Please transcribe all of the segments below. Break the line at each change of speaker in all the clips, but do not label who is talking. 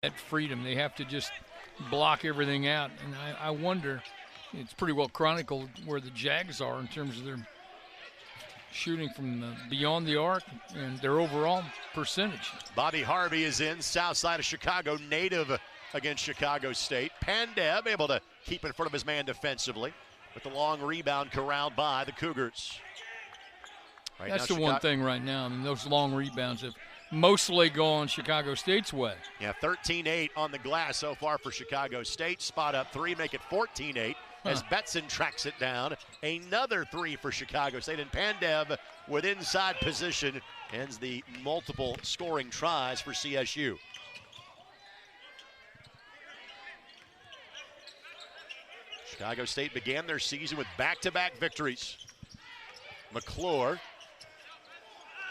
that freedom. They have to just block everything out. And I wonder, it's pretty well chronicled where the Jags are in terms of their shooting from beyond the arc and their overall percentage.
Bobby Harvey is in, south side of Chicago, native against Chicago State. Pandev able to keep in front of his man defensively, with the long rebound corralled by the Cougars. Right
That's
now,
the one thing right now. I mean, those long rebounds have mostly gone Chicago State's way.
Yeah, 13-8 on the glass so far for Chicago State. Spot up three, make it 14-8 as Betson tracks it down. Another three for Chicago State, and Pandev with inside position ends the multiple scoring tries for CSU. Chicago State began their season with back-to-back victories. McClure,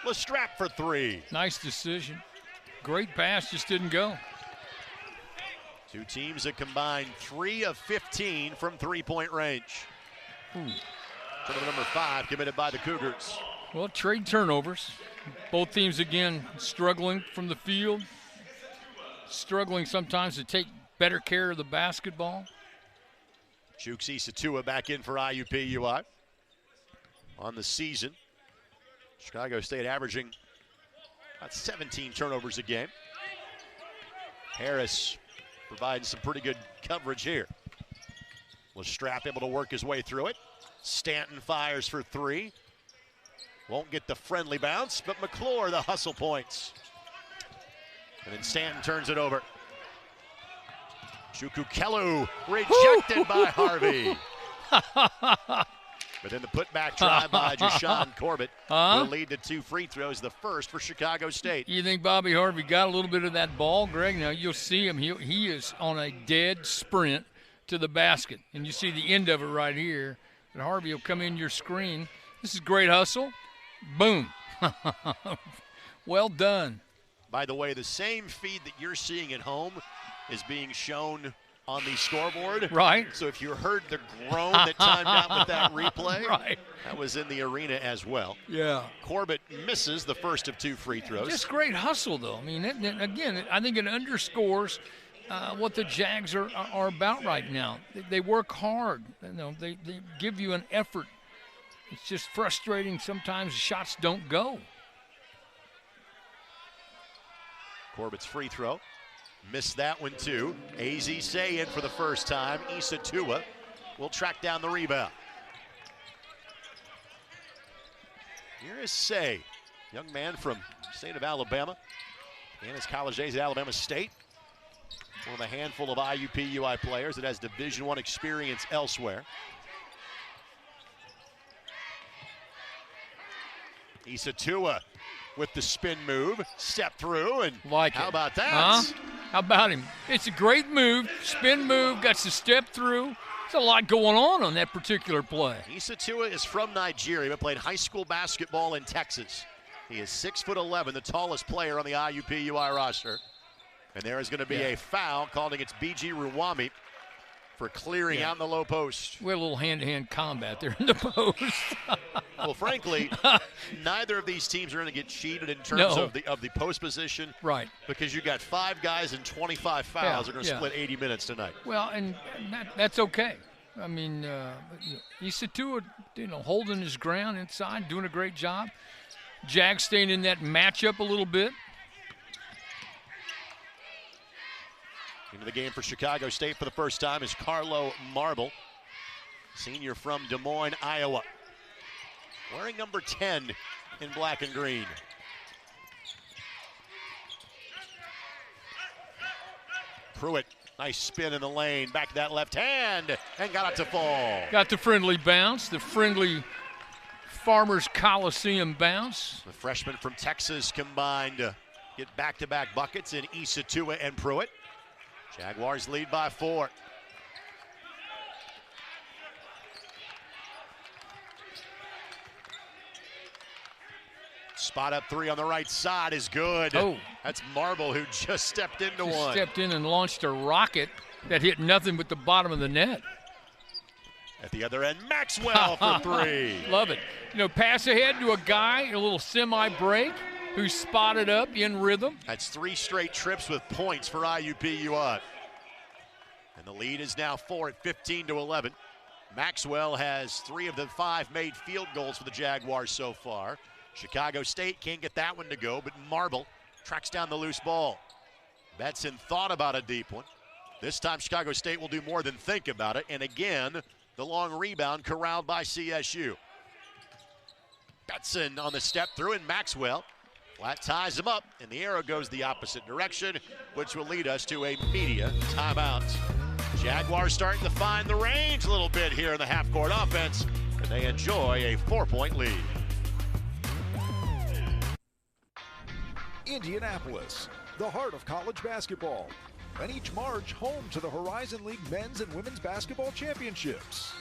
Lestrap for three.
Nice decision. Great pass, just didn't go.
Two teams that combined 3 of 15 from three-point range. Turnover number 5 committed by the Cougars.
Well, trade turnovers. Both teams, again, struggling from the field, struggling sometimes to take better care of the basketball.
Chuks Isatua back in for IUPUI on the season. Chicago State averaging about 17 turnovers a game. Harris providing some pretty good coverage here. Lestrap able to work his way through it. Stanton fires for three. Won't get the friendly bounce, but McClure the hustle points. And then Stanton turns it over. Chukukelu rejected by Harvey. But then the putback try by Jashawn Corbett will lead to 2 free throws, the first for Chicago State.
You think Bobby Harvey got a little bit of that ball, Greg? Now you'll see him. He is on a dead sprint to the basket. And you see the end of it right here. And Harvey will come in your screen. This is great hustle. Boom. Well done.
By the way, the same feed that you're seeing at home is being shown on the scoreboard.
Right.
So if you heard the groan that timed out with that replay,
right,
that was in the arena as well.
Yeah.
Corbett misses the first of 2 free throws.
Just great hustle, though. I mean, again, I think it underscores what the Jags are about right now. They work hard. You know, they give you an effort. It's just frustrating sometimes shots don't go.
Corbett's free throw. Missed that one too. AZ Say in for the first time. Isatua will track down the rebound. Here is Say, young man from the state of Alabama. And his college days at Alabama State. One of a handful of IUPUI players that has Division I experience elsewhere. Isatua with the spin move, step through, and how about that?
How about him? It's a great move, spin move, got to step through. There's a lot going on that particular play.
Isatua is from Nigeria, but played high school basketball in Texas. He is 6'11", the tallest player on the IUPUI roster. And there is going to be a foul called against B.G. Ruwami for clearing out in the low post.
We had a little hand-to-hand combat there in the post.
Well, frankly, neither of these teams are going to get cheated in terms of the post position.
Right.
Because you got 5 guys and 25 fouls. They're going to split 80 minutes tonight.
Well, and that's okay. I mean, Isatua, holding his ground inside, doing a great job. Jags staying in that matchup a little bit.
Into the game for Chicago State for the first time is Carlo Marble, senior from Des Moines, Iowa. Wearing number 10 in black and green. Pruitt, nice spin in the lane, back to that left hand, and got it to fall.
Got the friendly bounce, the friendly Farmers Coliseum bounce.
The freshman from Texas combined to get back-to-back buckets in Isatua and Pruitt. Jaguars lead by 4. Spot up 3 on the right side is good. That's Marble who just stepped into one.
Stepped in and launched a rocket that hit nothing but the bottom of the net.
At the other end, Maxwell for 3.
Love it. Pass ahead to a guy, a little semi-break, who's spotted up in rhythm.
That's 3 straight trips with points for IUPUI. And the lead is now 4 at 15-11. Maxwell has 3 of the 5 made field goals for the Jaguars so far. Chicago State can't get that one to go, but Marble tracks down the loose ball. Betson thought about a deep one. This time Chicago State will do more than think about it. And again, the long rebound corralled by CSU. Betson on the step through, and Maxwell flat ties him up, and the arrow goes the opposite direction, which will lead us to a media timeout. Jaguars starting to find the range a little bit here in the half-court offense, and they enjoy a 4-point lead.
Indianapolis, the heart of college basketball, and each March home to the Horizon League men's and women's basketball championships.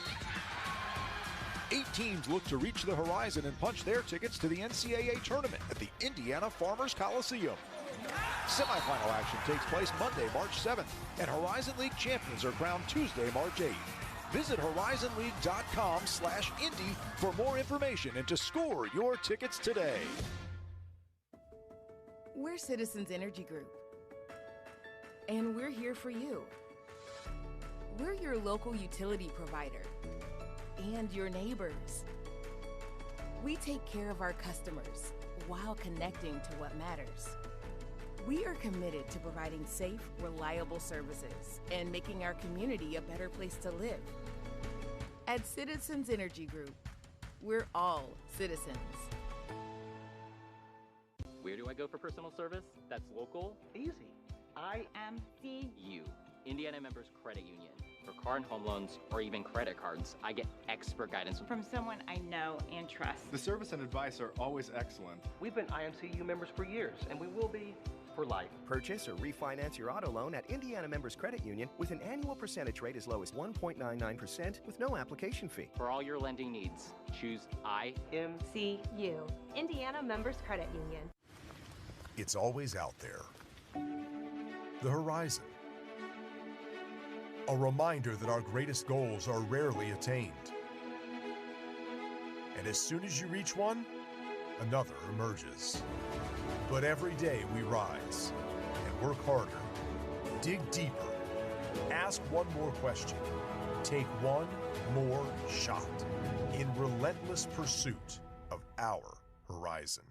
8 teams look to reach the horizon and punch their tickets to the NCAA tournament at the Indiana Farmers Coliseum. Semifinal action takes place Monday, March 7th, and Horizon League champions are crowned Tuesday, March 8th. Visit horizonleague.com/Indy for more information and to score your tickets today.
We're Citizens Energy Group, and we're here for you. We're your local utility provider and your neighbors. We take care of our customers while connecting to what matters. We are committed to providing safe, reliable services and making our community a better place to live. At Citizens Energy Group, we're all citizens.
Where do I go for personal service? That's local.
Easy.
IMCU, Indiana Members Credit Union. For car and home loans, or even credit cards, I get expert guidance
from someone I know and trust.
The service and advice are always excellent.
We've been IMCU members for years, and we will be for life.
Purchase or refinance your auto loan at Indiana Members Credit Union with an annual percentage rate as low as 1.99% with no application fee.
For all your lending needs, choose
IMCU,
Indiana Members Credit Union.
It's always out there. The horizon. A reminder that our greatest goals are rarely attained. And as soon as you reach one, another emerges. But every day we rise and work harder, dig deeper, ask one more question, take one more shot in relentless pursuit of our horizon.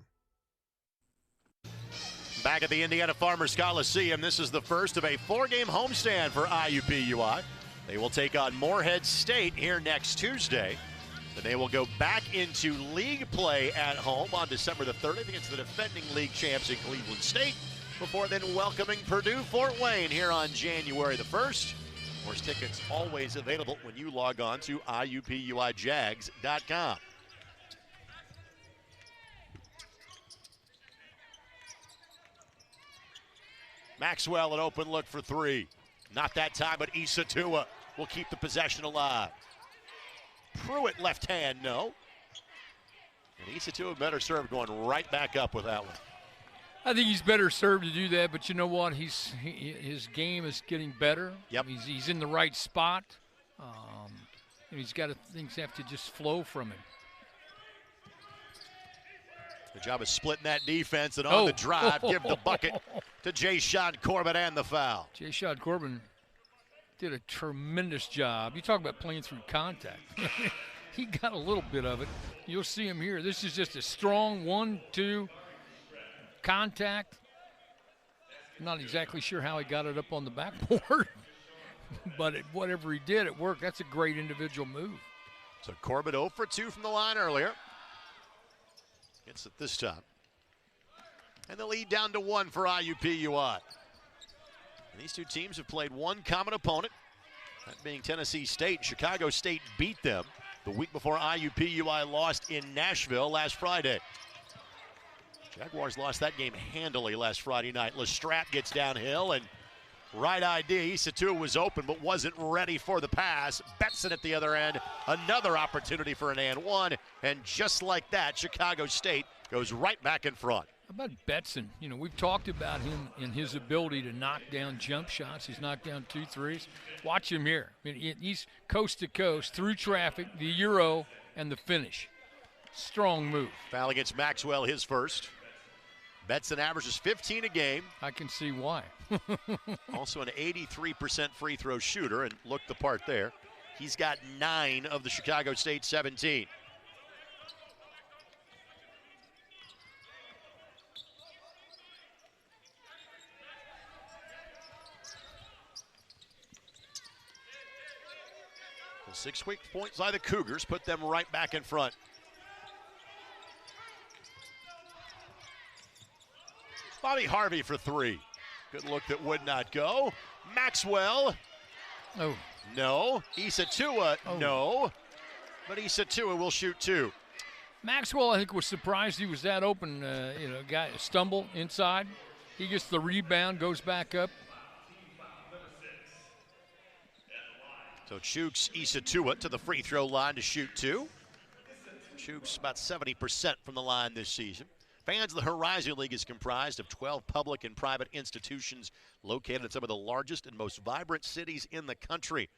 Back at the Indiana Farmers Coliseum, this is the first of a 4-game homestand for IUPUI. They will take on Morehead State here next Tuesday. Then they will go back into league play at home on December the 30th against the defending league champs in Cleveland State, before then welcoming Purdue Fort Wayne here on January the 1st. Of course, tickets always available when you log on to IUPUIJags.com. Maxwell, an open look for 3. Not that time, but IUPUI will keep the possession alive. Pruitt left hand, no. And IUPUI better serve, going right back up with that one.
I think he's better served to do that, but you know what? His game is getting better.
Yep.
He's in the right spot. And he's got things have to just flow from him.
Good job of splitting that defense, and on the drive, give the bucket to Jay-Sean Corbin and the foul.
Jay-Sean Corbin did a tremendous job. You talk about playing through contact. He got a little bit of it. You'll see him here. This is just a strong 1-2 contact. I'm not exactly sure how he got it up on the backboard, but whatever he did, it worked. That's a great individual move.
So Corbin 0 for 2 from the line earlier. Gets it this time. And the lead down to 1 for IUPUI. And these two teams have played one common opponent, that being Tennessee State. Chicago State beat them the week before IUPUI lost in Nashville last Friday. Jaguars lost that game handily last Friday night. Lestrade gets downhill, and right idea. IUPUI was open but wasn't ready for the pass. Betson at the other end. Another opportunity for an and one. And just like that, Chicago State goes right back in front.
How about Betson? You know, we've talked about him and his ability to knock down jump shots. He's knocked down 2 threes. Watch him here. I mean, he's coast to coast, through traffic, the Euro, and the finish. Strong move.
Foul against Maxwell, his first. Betson averages 15 a game.
I can see why.
Also an 83% free throw shooter, and looked the part there. He's got 9 of the Chicago State 17. So 6 quick points by the Cougars put them right back in front. Bobby Harvey for 3. Good look that would not go. Maxwell.
Oh.
No. IUPUI.
Oh.
No. But IUPUI will shoot 2.
Maxwell, I think, was surprised he was that open. Guy stumble inside. He gets the rebound, goes back up.
So Chooks IUPUI to the free throw line to shoot 2. Chooks about 70% from the line this season. Fans of the Horizon League is comprised of 12 public and private institutions located in some of the largest and most vibrant cities in the country.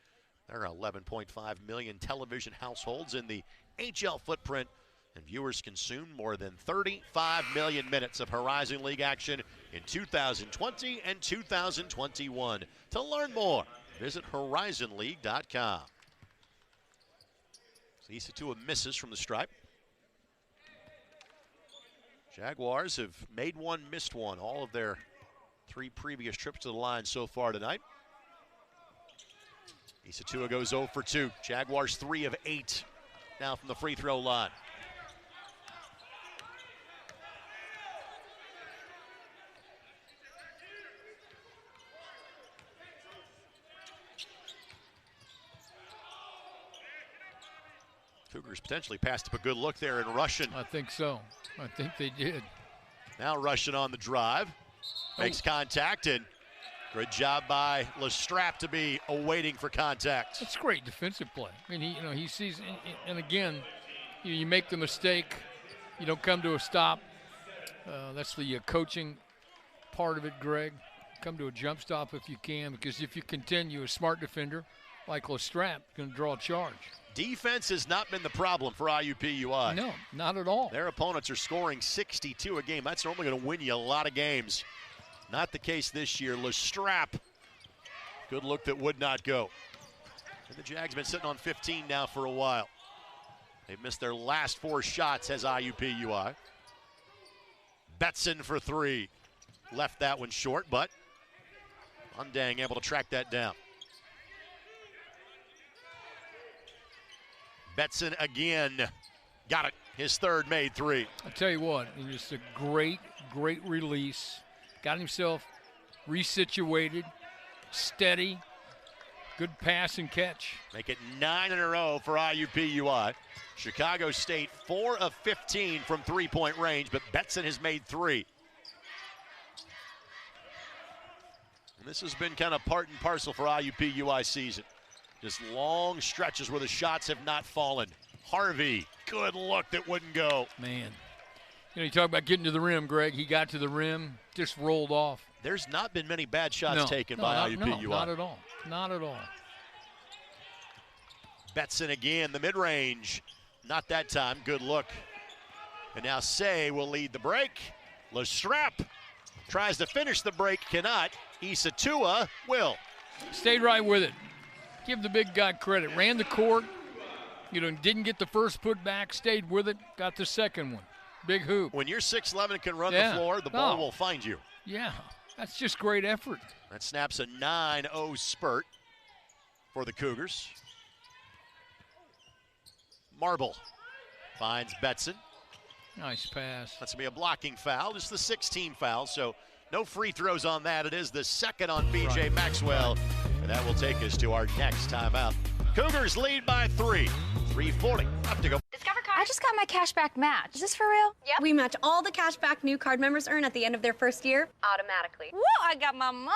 There are 11.5 million television households in the HL footprint, and viewers consumed more than 35 million minutes of Horizon League action in 2020 and 2021. To learn more, visit horizonleague.com. So IUPUI misses from the stripe. Jaguars have made one, missed one, all of their 3 previous trips to the line so far tonight. IUPUI goes 0 for 2. Jaguars 3 of 8 now from the free throw line. Cougars potentially passed up a good look there in Russian.
I think so. I think they did.
Now Russian on the drive. Makes contact, and good job by Lestrap to be awaiting for contact.
It's great defensive play. I mean, he sees, and again, you make the mistake, you don't come to a stop. That's the coaching part of it, Greg. Come to a jump stop if you can, because if you continue, a smart defender like Lestrap is going to draw a charge.
Defense has not been the problem for IUPUI.
No, not at all.
Their opponents are scoring 62 a game. That's normally going to win you a lot of games. Not the case this year. Lestrap, good look that would not go. And the Jags been sitting on 15 now for a while. They've missed their last 4 shots as IUPUI. Betson for 3. Left that one short, but Undang able to track that down. Betson again. Got it. His 3rd made 3.
I tell you what, it was a great release. Got himself resituated, steady, good pass and catch.
Make it 9 in a row for IUPUI. Chicago State 4 of 15 from 3-point range, but Betson has made 3. And this has been kind of part and parcel for IUPUI season. Just long stretches where the shots have not fallen. Harvey, good look that wouldn't go.
Man, you talk about getting to the rim, Greg. He got to the rim, just rolled off.
There's not been many bad shots taken by IUPUI.
No, not at all. Not at all.
Betson again, the mid-range. Not that time, good look. And now Say will lead the break. Lestrap tries to finish the break, cannot. IUPUI will.
Stayed right with it. Give the big guy credit. Ran the court, didn't get the first put back, stayed with it, got the second one. Big hoop.
When you're 6'11 and can run the floor, the ball will find you.
Yeah, that's just great effort.
That snaps a 9-0 spurt for the Cougars. Marble finds Betson.
Nice pass.
That's going to be a blocking foul. It's the 16th foul, so no free throws on that. It is the second on B.J. Maxwell. And that will take us to our next timeout. Cougars lead by 3. 3:40 left to go.
Discover Card. I just got my cashback match. Is this for real?
Yep. We match all the cashback new card members earn at the end of their first year automatically.
Woo, I got my money.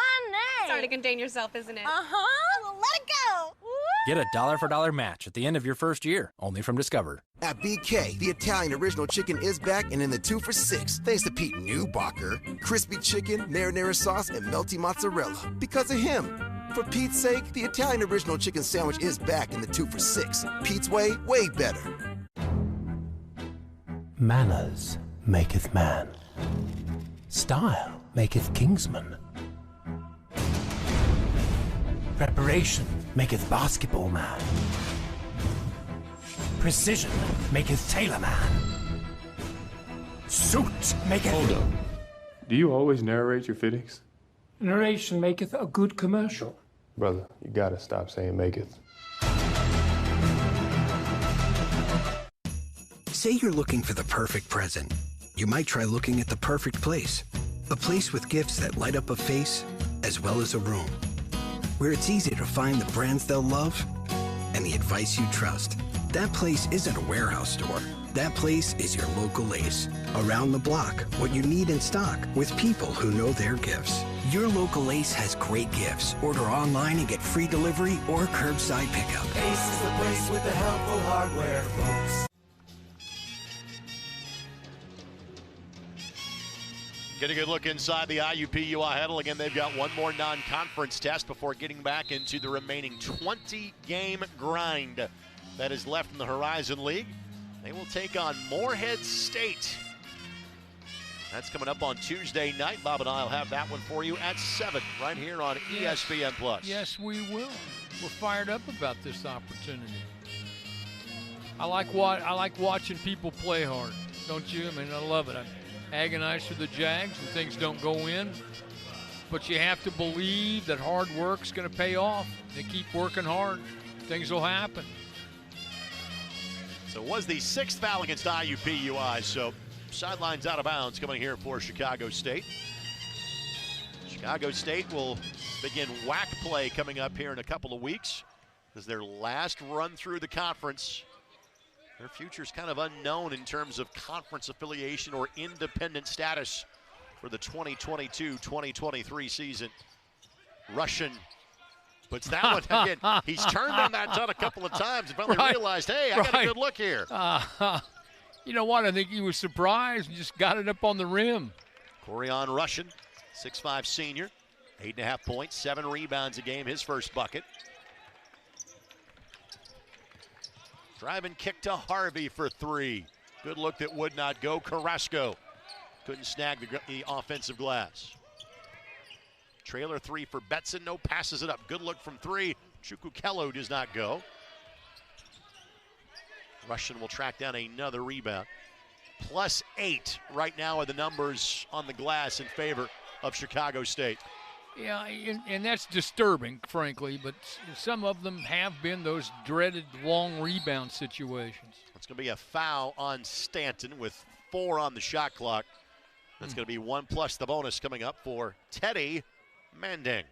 It's hard to contain yourself, isn't it?
Uh-huh. Well, let it go. Woo.
Get a $1 match at the end of your first year, only from Discover.
At BK, the Italian original chicken is back and in the 2 for $6. Thanks to Pete Newbacher. Crispy chicken, marinara sauce, and melty mozzarella. Because of him. For Pete's sake, the Italian original chicken sandwich is back in the 2 for $6. Pete's way better.
Manners maketh man. Style maketh kingsman. Preparation maketh basketball man. Precision maketh tailor man. Suit maketh...
Hold up. Do you always narrate your fittings?
Narration maketh a good commercial.
Brother, you gotta stop saying maketh.
Say you're looking for the perfect present. You might try looking at the perfect place. A place with gifts that light up a face as well as a room. Where it's easy to find the brands they'll love and the advice you trust. That place isn't a warehouse store. That place is your local Ace. Around the block, what you need in stock with people who know their gifts. Your local Ace has great gifts. Order online and get free delivery or curbside pickup.
Ace is the place with the helpful hardware, folks.
Get a good look inside the IUPUI huddle. Again, they've got one more non-conference test before getting back into the remaining 20-game grind that is left in the Horizon League. They will take on Morehead State. That's coming up on Tuesday night. Bob and I will have that one for you at 7 right here on ESPN+.
Yes, we will. We're fired up about this opportunity. I like watching people play hard, don't you? I mean, I love it. I agonize for the Jags and things don't go in, but you have to believe that hard work's going to pay off. They keep working hard, things will happen.
So it was the 6th foul against IUPUI, so sidelines out of bounds coming here for Chicago State. Chicago State will begin WAC play coming up here in a couple of weeks. This is their last run through the conference. Their future's kind of unknown in terms of conference affiliation or independent status for the 2022-2023 season. Russian puts that one again. He's turned on that done a couple of times and finally realized, hey, I got a good look here.
You know what? I think he was surprised and just got it up on the rim.
Corian Russian, 6'5" senior, 8.5 points, 7 rebounds a game, his first bucket. Driving kick to Harvey for 3. Good look that would not go. Carrasco couldn't snag the offensive glass. Trailer 3 for Betson. No, passes it up. Good look from 3. Chukukelo does not go. Russian will track down another rebound. +8 right now are the numbers on the glass in favor of Chicago State.
Yeah, and that's disturbing, frankly, but some of them have been those dreaded long rebound situations.
It's going to be a foul on Stanton with 4 on the shot clock. That's going to be 1 plus the bonus coming up for Teddy Manding.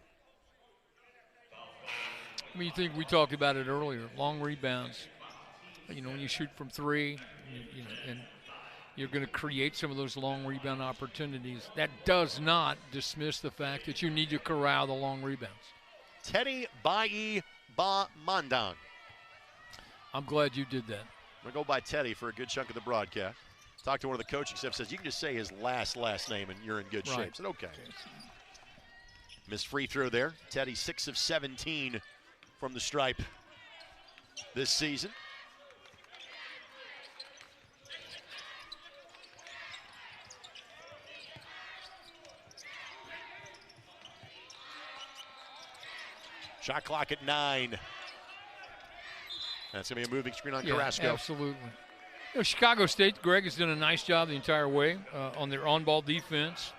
I mean, you think we talked about it earlier, long rebounds. You know, when you shoot from 3, and you're going to create some of those long rebound opportunities. That does not dismiss the fact that you need to corral the long rebounds.
Teddy Bai Ba Mandang.
I'm glad you did that.
I'm going to go by Teddy for a good chunk of the broadcast. Talked to one of the coaching staff, says you can just say his last name and you're in good shape. I said, okay. Missed free throw there. Teddy 6 of 17 from the stripe this season. Shot clock at 9. That's going to be a moving screen on Carrasco.
Absolutely. You know, Chicago State, Greg, has done a nice job the entire way on their on-ball defense.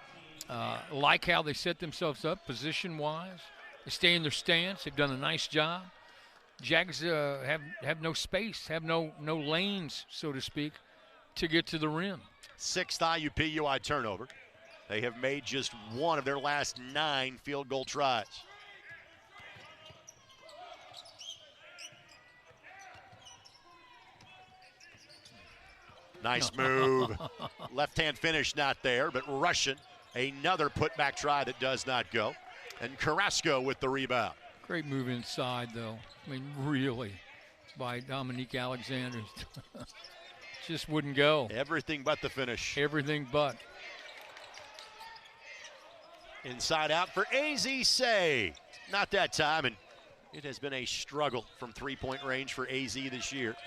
Like how they set themselves up position-wise. They stay in their stance. They've done a nice job. Jags have no space, have no lanes, so to speak, to get to the rim.
6th IUPUI turnover. They have made just 1 of their last 9 field goal tries. Nice move. Left-hand finish not there, but Russian, another putback try that does not go. And Carrasco with the rebound.
Great move inside, though. I mean, really, by Dominique Alexander. Just wouldn't go.
Everything but the finish.
Everything but.
Inside out for AZ Say. Not that time, and it has been a struggle from 3-point range for AZ this year.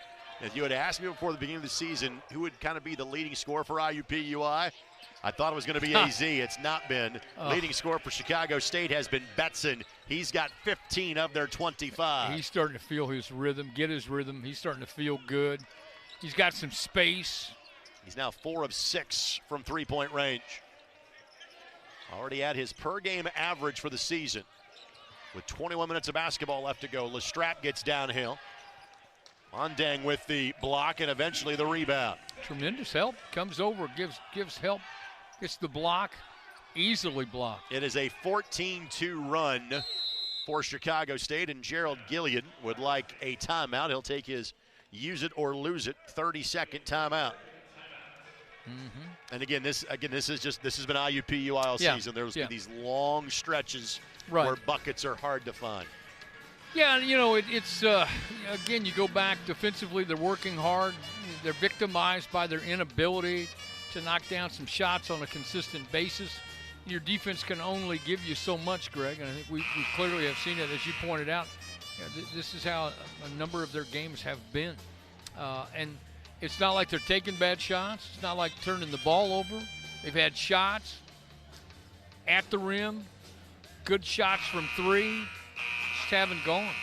If you had asked me before the beginning of the season who would kind of be the leading scorer for IUPUI, I thought it was going to be AZ. It's not been. Leading scorer for Chicago State has been Betson. He's got 15 of their 25.
He's starting to feel his rhythm, get his rhythm. He's starting to feel good. He's got some space.
He's now 4 of 6 from three-point range. Already at his per-game average for the season. With 21 minutes of basketball left to go, Lestrap gets downhill. Ondang with the block and eventually the rebound.
Tremendous help. Comes over, gives help. Gets the block. Easily blocked.
It is a 14-2 run for Chicago State, and Gerald Gillian would like a timeout. He'll take his use it or lose it 30-second timeout. And again, this has been IUPUI all season. There's been these long stretches where buckets are hard to find.
Yeah, it's again, you go back defensively, they're working hard. They're victimized by their inability to knock down some shots on a consistent basis. Your defense can only give you so much, Greg, and I think we clearly have seen it, as you pointed out. This is how a number of their games have been. And it's not like they're taking bad shots. It's not like turning the ball over. They've had shots at the rim, good shots from three, just haven't gone.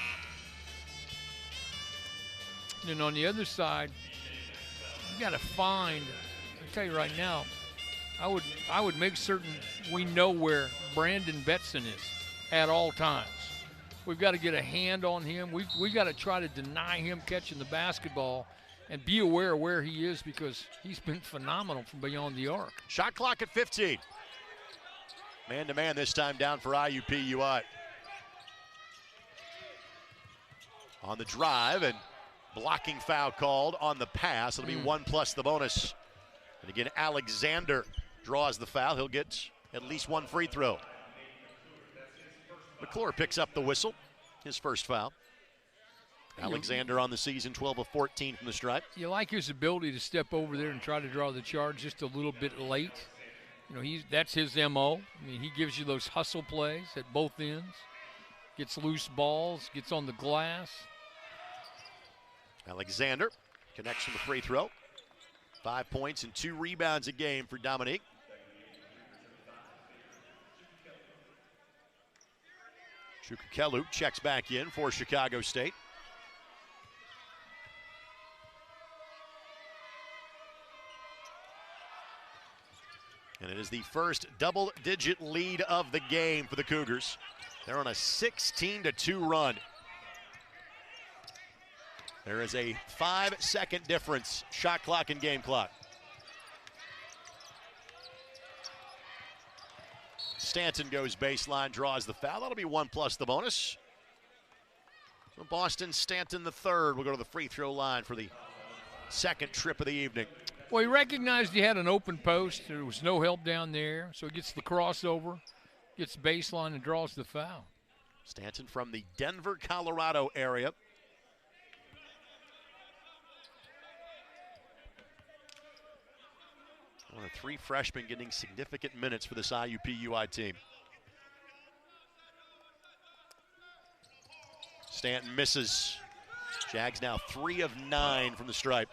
And on the other side, you got to find, I'll tell you right now, I would make certain we know where Brandon Betson is at all times. We've got to get a hand on him. We've got to try to deny him catching the basketball and be aware of where he is, because he's been phenomenal from beyond the arc.
Shot clock at 15. Man-to-man this time down for IUPUI. On the drive, and blocking foul called on the pass. It'll be 1 plus the bonus. And again, Alexander draws the foul. He'll get at least one free throw. McClure picks up the whistle, his first foul. Alexander on the season, 12 of 14 from the stripe.
You like his ability to step over there and try to draw the charge just a little bit late. That's his MO. I mean, he gives you those hustle plays at both ends. Gets loose balls, gets on the glass.
Alexander connects from the free throw. 5 points and 2 rebounds a game for Dominique. Chukakelu checks back in for Chicago State. And it is the first double-digit lead of the game for the Cougars. They're on a 16-2 run. There is a 5-second difference, shot clock and game clock. Stanton goes baseline, draws the foul. That'll be 1 plus the bonus. So Boston Stanton III will go to the free throw line for the second trip of the evening.
Well, he recognized he had an open post. There was no help down there, so he gets the crossover, gets baseline, and draws the foul.
Stanton from the Denver, Colorado area. One of 3 freshmen getting significant minutes for this IUPUI team. Stanton misses. Jags now 3 of 9 from the stripe.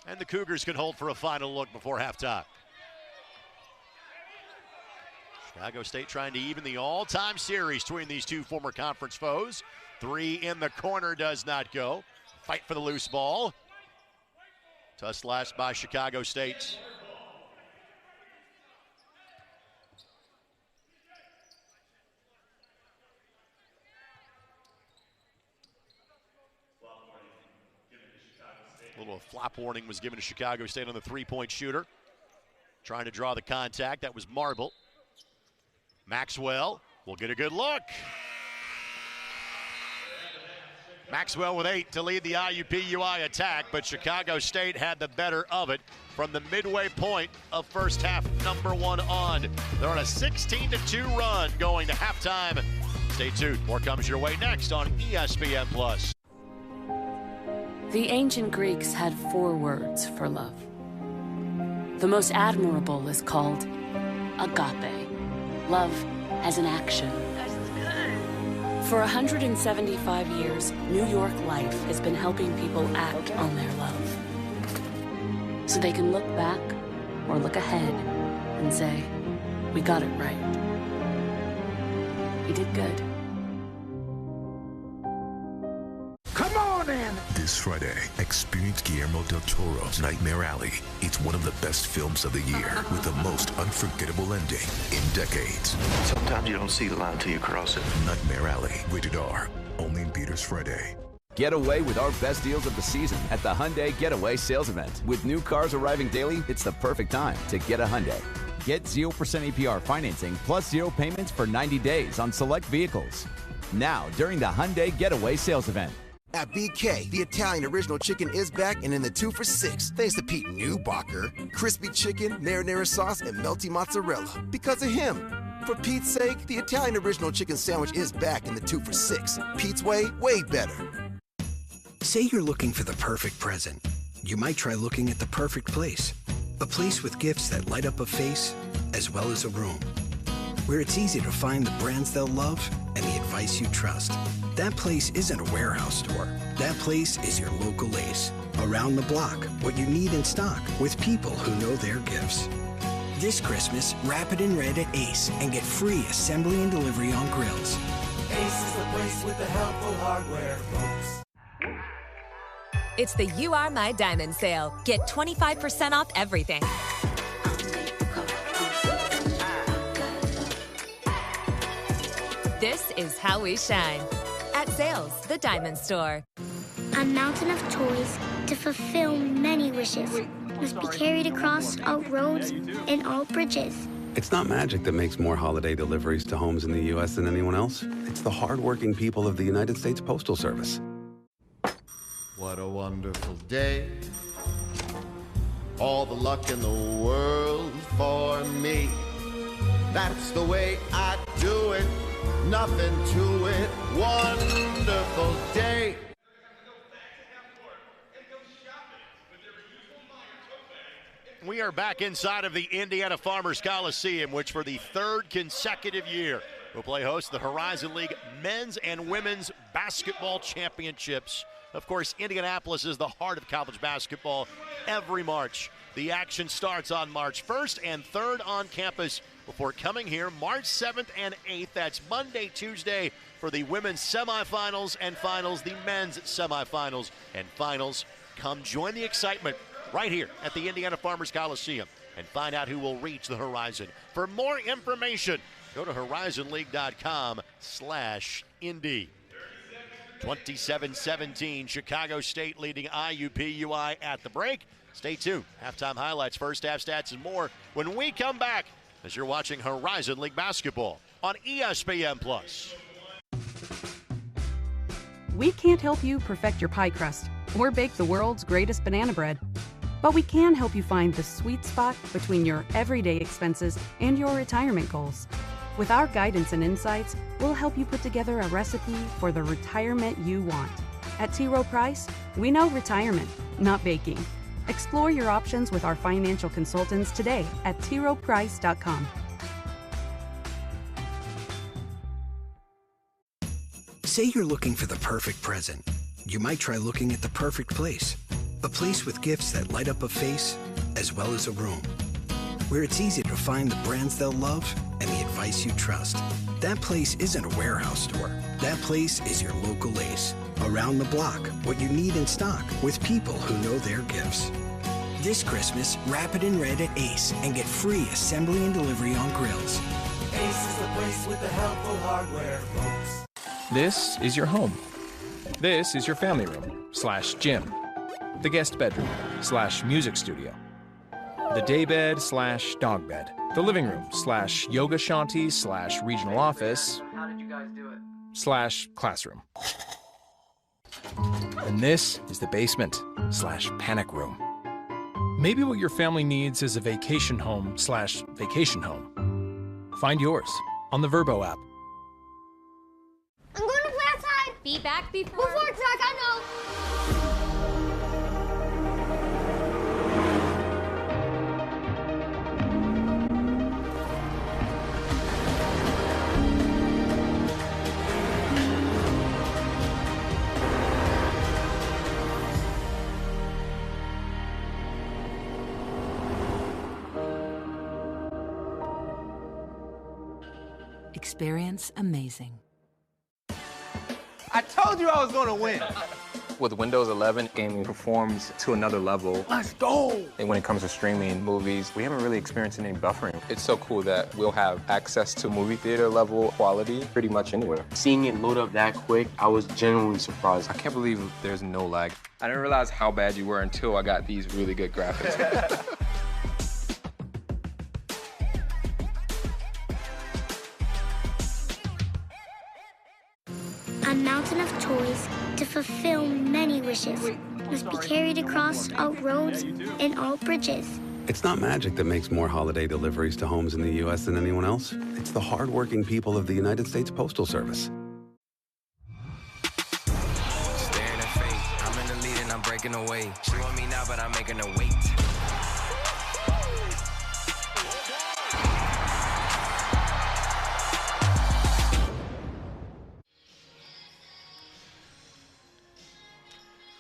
And the Cougars can hold for a final look before halftime. Chicago State trying to even the all-time series between these two former conference foes. 3 in the corner does not go. Fight for the loose ball. Tough last by Chicago State. A little flop warning was given to Chicago State on the three-point shooter. Trying to draw the contact. That was Marble. Maxwell will get a good look. Maxwell with 8 to lead the IUPUI attack, but Chicago State had the better of it from the midway point of first half number 1 on. They're on a 16-2 run going to halftime. Stay tuned. More comes your way next on ESPN+.
The ancient Greeks had 4 words for love. The most admirable is called agape, love as an action. For 175 years, New York Life has been helping people act on their love. So they can look back or look ahead and say, we got it right. We did good.
Come on in!
This Friday, experience Guillermo del Toro's Nightmare Alley. It's one of the best films of the year with the most unforgettable ending in decades.
Sometimes you don't see the line till you cross it.
Nightmare Alley, rated R, only in theaters Friday.
Get away with our best deals of the season at the Hyundai Getaway Sales Event. With new cars arriving daily, it's the perfect time to get a Hyundai. Get 0% APR financing plus 0 payments for 90 days on select vehicles. Now, during the Hyundai Getaway Sales Event.
At BK, the Italian original chicken is back and in the 2 for $6. Thanks to Pete Newbacher. Crispy chicken, marinara sauce, and melty mozzarella. Because of him. For Pete's sake, the Italian original chicken sandwich is back in the 2 for $6. Pete's way better.
Say you're looking for the perfect present. You might try looking at the perfect place. A place with gifts that light up a face, as well as a room. Where it's easy to find the brands they'll love and the advice you trust. That place isn't a warehouse store. That place is your local Ace. Around the block, what you need in stock with people who know their gifts. This Christmas, wrap it in red at Ace and get free assembly and delivery on grills.
Ace is the place with the helpful hardware, folks.
It's the You Are My Diamond sale. Get 25% off everything. This is how we shine. At Zales, the Diamond Store.
A mountain of toys to fulfill many wishes must be carried across all roads and all bridges.
It's not magic that makes more holiday deliveries to homes in the U.S. than anyone else. It's the hardworking people of the United States Postal Service.
What a wonderful day. All the luck in the world for me. That's the way I do it. Nothing to it. Wonderful day.
We are back inside of the Indiana Farmers Coliseum, which for the 3rd consecutive year will play host to the Horizon League Men's and Women's Basketball Championships. Of course, Indianapolis is the heart of college basketball every March. The action starts on March 1st and 3rd on campus before coming here March 7th and 8th. That's Monday, Tuesday for the women's semifinals and finals, the men's semifinals and finals. Come join the excitement right here at the Indiana Farmers Coliseum and find out who will reach the horizon. For more information, go to horizonleague.com/Indy. 27-17, Chicago State leading IUPUI at the break. Stay tuned. Halftime highlights, first half stats, and more when we come back as you're watching Horizon League basketball on ESPN+.
We can't help you perfect your pie crust or bake the world's greatest banana bread, but we can help you find the sweet spot between your everyday expenses and your retirement goals. With our guidance and insights, we'll help you put together a recipe for the retirement you want. At T. Rowe Price, we know retirement, not baking. Explore your options with our financial consultants today at troweprice.com.
Say you're looking for the perfect present. You might try looking at the perfect place. A place with gifts that light up a face, as well as a room. Where it's easy to find the brands they'll love and the advice you trust. That place isn't a warehouse store. That place is your local Ace. Around the block, what you need in stock with people who know their gifts. This Christmas, wrap it in red at Ace and get free assembly and delivery on grills.
Ace is the place with the helpful hardware, folks.
This is your home. This is your family room/gym. The guest bedroom /music studio. The daybed /dog bed. The living room /yoga shanty /regional office.
How did you guys do it?
/classroom. And this is the basement /panic room. Maybe what your family needs is a vacation home /vacation home. Find yours on the Vrbo app.
I'm going to play outside. Be back before it's dark, I know.
Experience amazing.
I told you I was going to win.
With Windows 11, gaming performs to another level.
Let's go.
And when it comes to streaming movies, we haven't really experienced any buffering. It's so cool that we'll have access to movie theater level quality pretty much anywhere.
Seeing it load up that quick, I was genuinely surprised.
I can't believe there's no lag. I didn't realize how bad you were until I got these really good graphics.
A mountain of toys to fulfill many wishes must be carried across all roads and all bridges.
It's not magic that makes more holiday deliveries to homes in the U.S. than anyone else. It's the hardworking people of the United States Postal Service.
Staring at fate, I'm in the lead and I'm breaking away. She want me now, but I'm making her wait.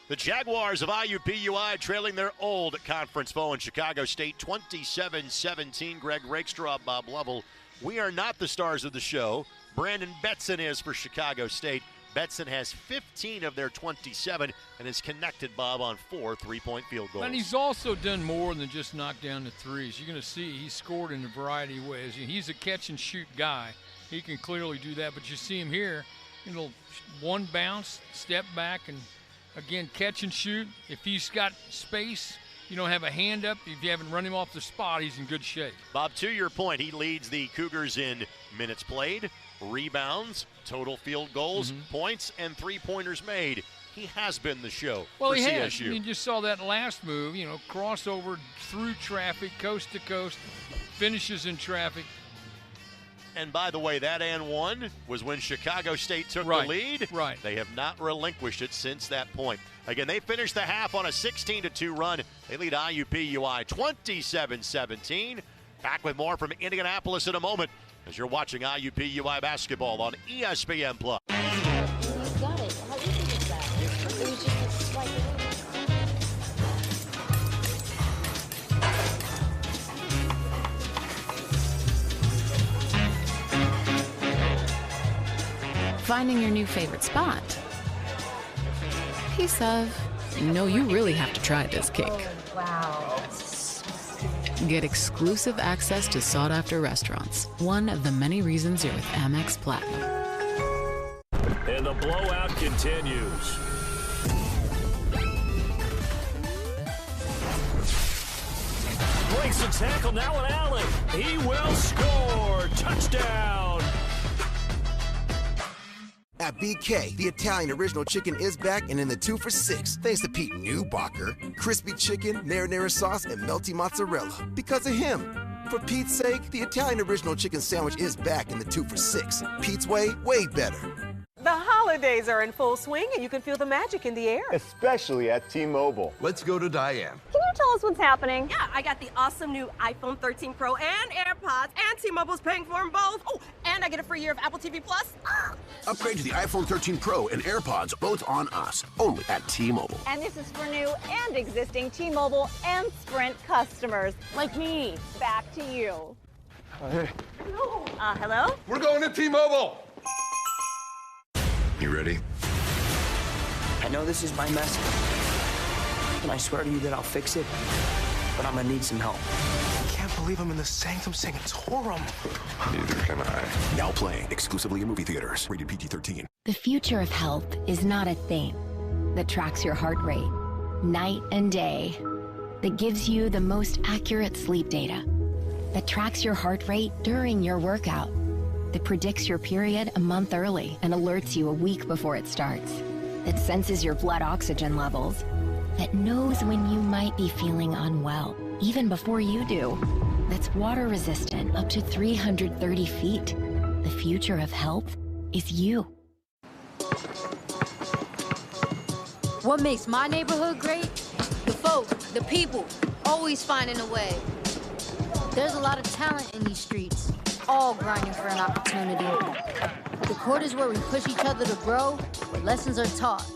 The Jaguars of IUPUI trailing their old conference foe in Chicago State 27-17. Greg Rakestraw, Bob Lovell. We are not the stars of the show. Brandon Betson is for Chicago State. Betson has 15 of their 27 and is connected, Bob, on 4 3-point field goals.
And he's also done more than just knock down the threes. You're going to see he's scored in a variety of ways. He's a catch-and-shoot guy. He can clearly do that. But you see him here, one bounce, step back, and again, catch and shoot. If he's got space, you don't have a hand up. If you haven't run him off the spot, he's in good shape.
Bob, to your point, he leads the Cougars in minutes played, rebounds, total field goals, points, and three-pointers made. He has been the show for
he
CSU.
has. You just saw that last move, crossover through traffic, coast to coast, finishes in traffic.
And by the way, that and one was when Chicago State took the lead.
Right.
They have not relinquished it since that point. Again, they finished the half on a 16-2 run. They lead IUPUI 27-17. Back with more from Indianapolis in a moment as you're watching IUPUI basketball on ESPN+.
You got it. How easy was that? It was just a swipe away.
Finding your new favorite spot. Piece of, no, you really have to try this cake.
Oh, wow.
Get exclusive access to sought-after restaurants. One of the many reasons you're with Amex Platinum.
And the blowout continues. Breaks the tackle now at Allen. He will score. Touchdown.
At BK, the Italian original chicken is back and in the 2 for $6. Thanks to Pete Newbacher. Crispy chicken, marinara sauce, and melty mozzarella. Because of him. For Pete's sake, the Italian original chicken sandwich is back in the 2 for $6. Pete's way better.
The holidays are in full swing, and you can feel the magic in the air.
Especially at T-Mobile.
Let's go to Diane.
Can you tell us what's happening?
Yeah, I got the awesome new iPhone 13 Pro and AirPods, and T-Mobile's paying for them both. Oh, and I get a free year of Apple TV Plus.
Upgrade to the iPhone 13 Pro and AirPods, both on us. Only at T-Mobile.
And this is for new and existing T-Mobile and Sprint customers. Like me. Back to you.
Hey.
Hello?
We're going to T-Mobile.
You ready?
I know this is my mess, and I swear to you that I'll fix it, but I'm gonna need some help.
I can't believe I'm in the Sanctum Sanctorum.
Neither can I. Now playing exclusively in movie theaters. Rated PG-13.
The future of health is not a thing that tracks your heart rate night and day, that gives you the most accurate sleep data, that tracks your heart rate during your workout, that predicts your period a month early and alerts you a week before it starts, that senses your blood oxygen levels, that knows when you might be feeling unwell, even before you do, that's water resistant up to 330 feet. The future of health is you.
What makes my neighborhood great? The folk, the people, always finding a way. There's a lot of talent in these streets, all grinding for an opportunity. The court is where we push each other to grow, where lessons are taught.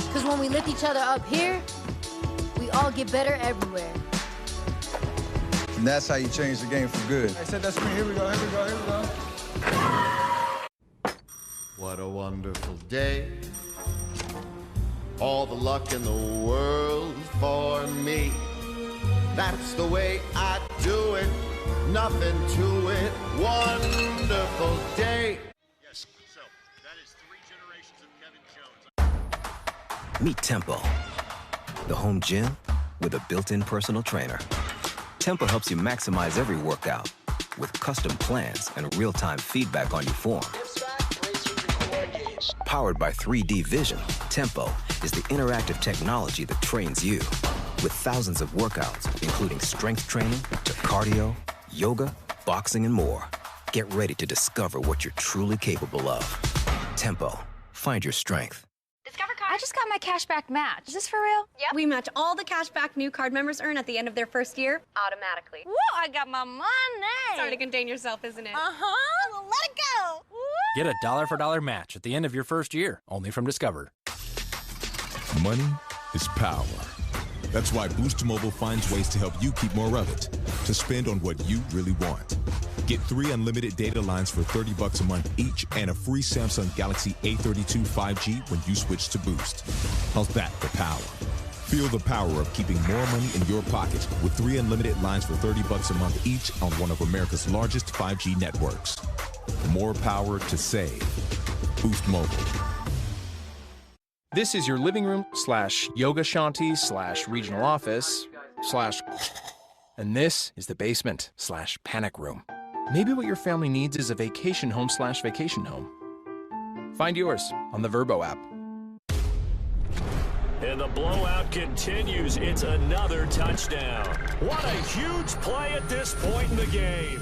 Because when we lift each other up here, we all get better everywhere.
And that's how you change the game for good. I said that screen. Here we go, here we go, here we go.
What a wonderful day. All the luck in the world for me. That's the way I do it. Nothing to it. Wonderful day.
Yes, so that is 3 generations of Kevin Jones.
Meet Tempo, the home gym with a built-in personal trainer. Tempo helps you maximize every workout with custom plans and real-time feedback on your form. Powered by 3D Vision, Tempo is the interactive technology that trains you. With thousands of workouts, including strength training to cardio, yoga, boxing, and more. Get ready to discover what you're truly capable of. Tempo. Find your strength.
I just got my cashback match. Is this for real?
Yep. We match all the cashback new card members earn at the end of their first year automatically.
Woo, I got my money.
It's hard to contain yourself, isn't it?
Uh-huh. Well, let it go. Woo.
Get a $1 match at the end of your first year, only from Discover.
Money is power. That's why Boost Mobile finds ways to help you keep more of it, to spend on what you really want. Get 3 unlimited data lines for $30 a month each and a free Samsung Galaxy A32 5G when you switch to Boost. How's that for power? Feel the power of keeping more money in your pocket with 3 unlimited lines for $30 a month each on one of America's largest 5G networks. More power to save. Boost Mobile.
This is your living room / yoga shanty / regional office / and this is the basement / panic room. Maybe what your family needs is a vacation home / vacation home. Find yours on the Vrbo app.
And the blowout continues. It's another touchdown. What a huge play at this point in the game.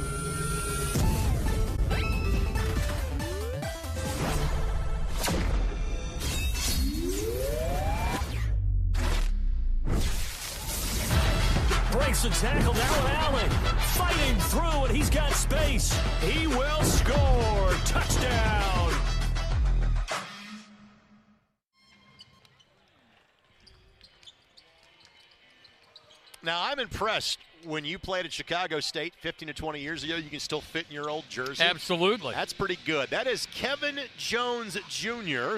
Breaks the tackle now with Allen. Fighting through, and he's got space. He will score. Touchdown.
Now, I'm impressed when you played at Chicago State 15 to 20 years ago, you can still fit in your old jersey.
Absolutely.
That's pretty good. That is Kevin Jones Jr.,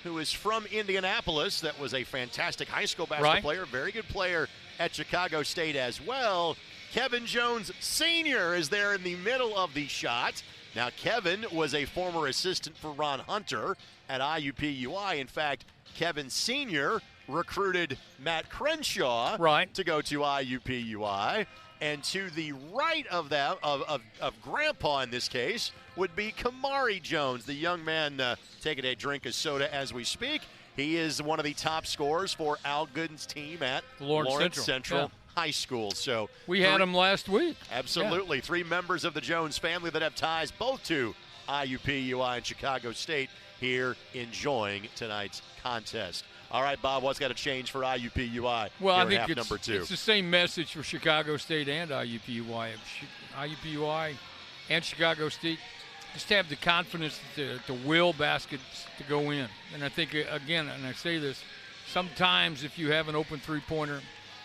who is from Indianapolis. That was a fantastic high school basketball player, very good player at Chicago State as well. Kevin Jones Sr. is there in the middle of the shot. Now, Kevin was a former assistant for Ron Hunter at IUPUI. In fact, Kevin Sr. recruited Matt Crenshaw to go to IUPUI. And to the right of that, of Grandpa in this case, would be Kamari Jones, the young man taking a drink of soda as we speak. He is one of the top scorers for Al Gooden's team at Lawrence Central High School. So
we had him last week.
Absolutely. Yeah. 3 members of the Jones family that have ties both to IUPUI and Chicago State here enjoying tonight's contest. All right, Bob, what's got to change for IUPUI?
Well, I think
number 2.
It's the same message for Chicago State and IUPUI. IUPUI and Chicago State just have the confidence to will baskets to go in. And I think, again, and I say this, sometimes if you have an open three-pointer,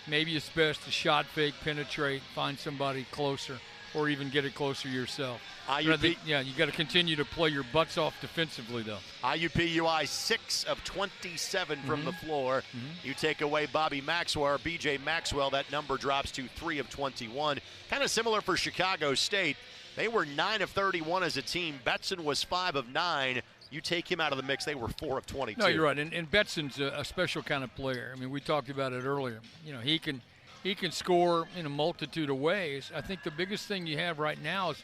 maybe it's best to shot fake, penetrate, find somebody closer, or even get it closer yourself. You got to continue to play your butts off defensively, though.
IUPUI 6 of 27 from the floor. You take away Bobby Maxwell, or B.J. Maxwell, that number drops to 3 of 21. Kind of similar for Chicago State. They were 9 of 31 as a team. Betson was 5 of 9. You take him out of the mix, they were 4 of 22.
No, you're right. And Betson's a special kind of player. I mean, we talked about it earlier. You know, he can score in a multitude of ways. I think the biggest thing you have right now is,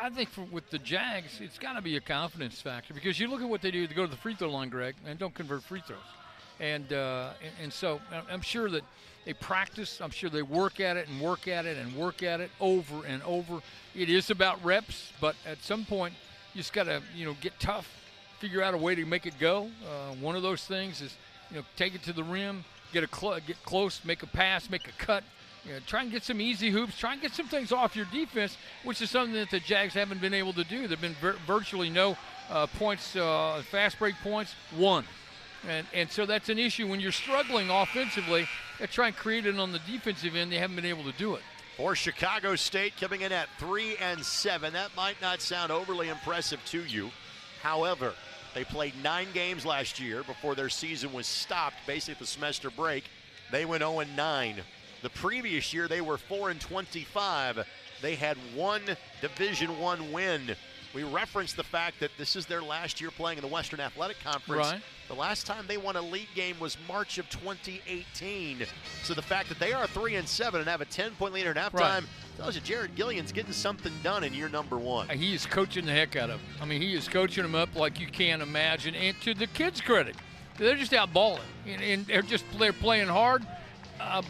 I think with the Jags, it's got to be a confidence factor, because you look at what they do. They go to the free throw line, Greg, and don't convert free throws. And so I'm sure that they practice. I'm sure they work at it and work at it and work at it over and over. It is about reps, but at some point you just got to, get tough, figure out a way to make it go. One of those things is, take it to the rim, get close, make a pass, make a cut. Try and get some easy hoops. Try and get some things off your defense, which is something that the Jags haven't been able to do. There have been virtually no points, fast break points, 1. And so that's an issue when you're struggling offensively. Try and create it on the defensive end. They haven't been able to do it.
For Chicago State, coming in at 3-7. That might not sound overly impressive to you. However, they played 9 games last year before their season was stopped, basically at the semester break. They went 0-9. The previous year, they were 4-25. They had 1 Division I win. We referenced the fact that this is their last year playing in the Western Athletic Conference.
Right.
The last time they won a league game was March of 2018. So the fact that they are 3-7 and have a 10-point lead at halftime tells you Jared Gillian's getting something done in year number 1.
He is coaching the heck out of them. I mean, he is coaching them up like you can't imagine. And to the kids' credit, they're just out balling. And they're playing hard.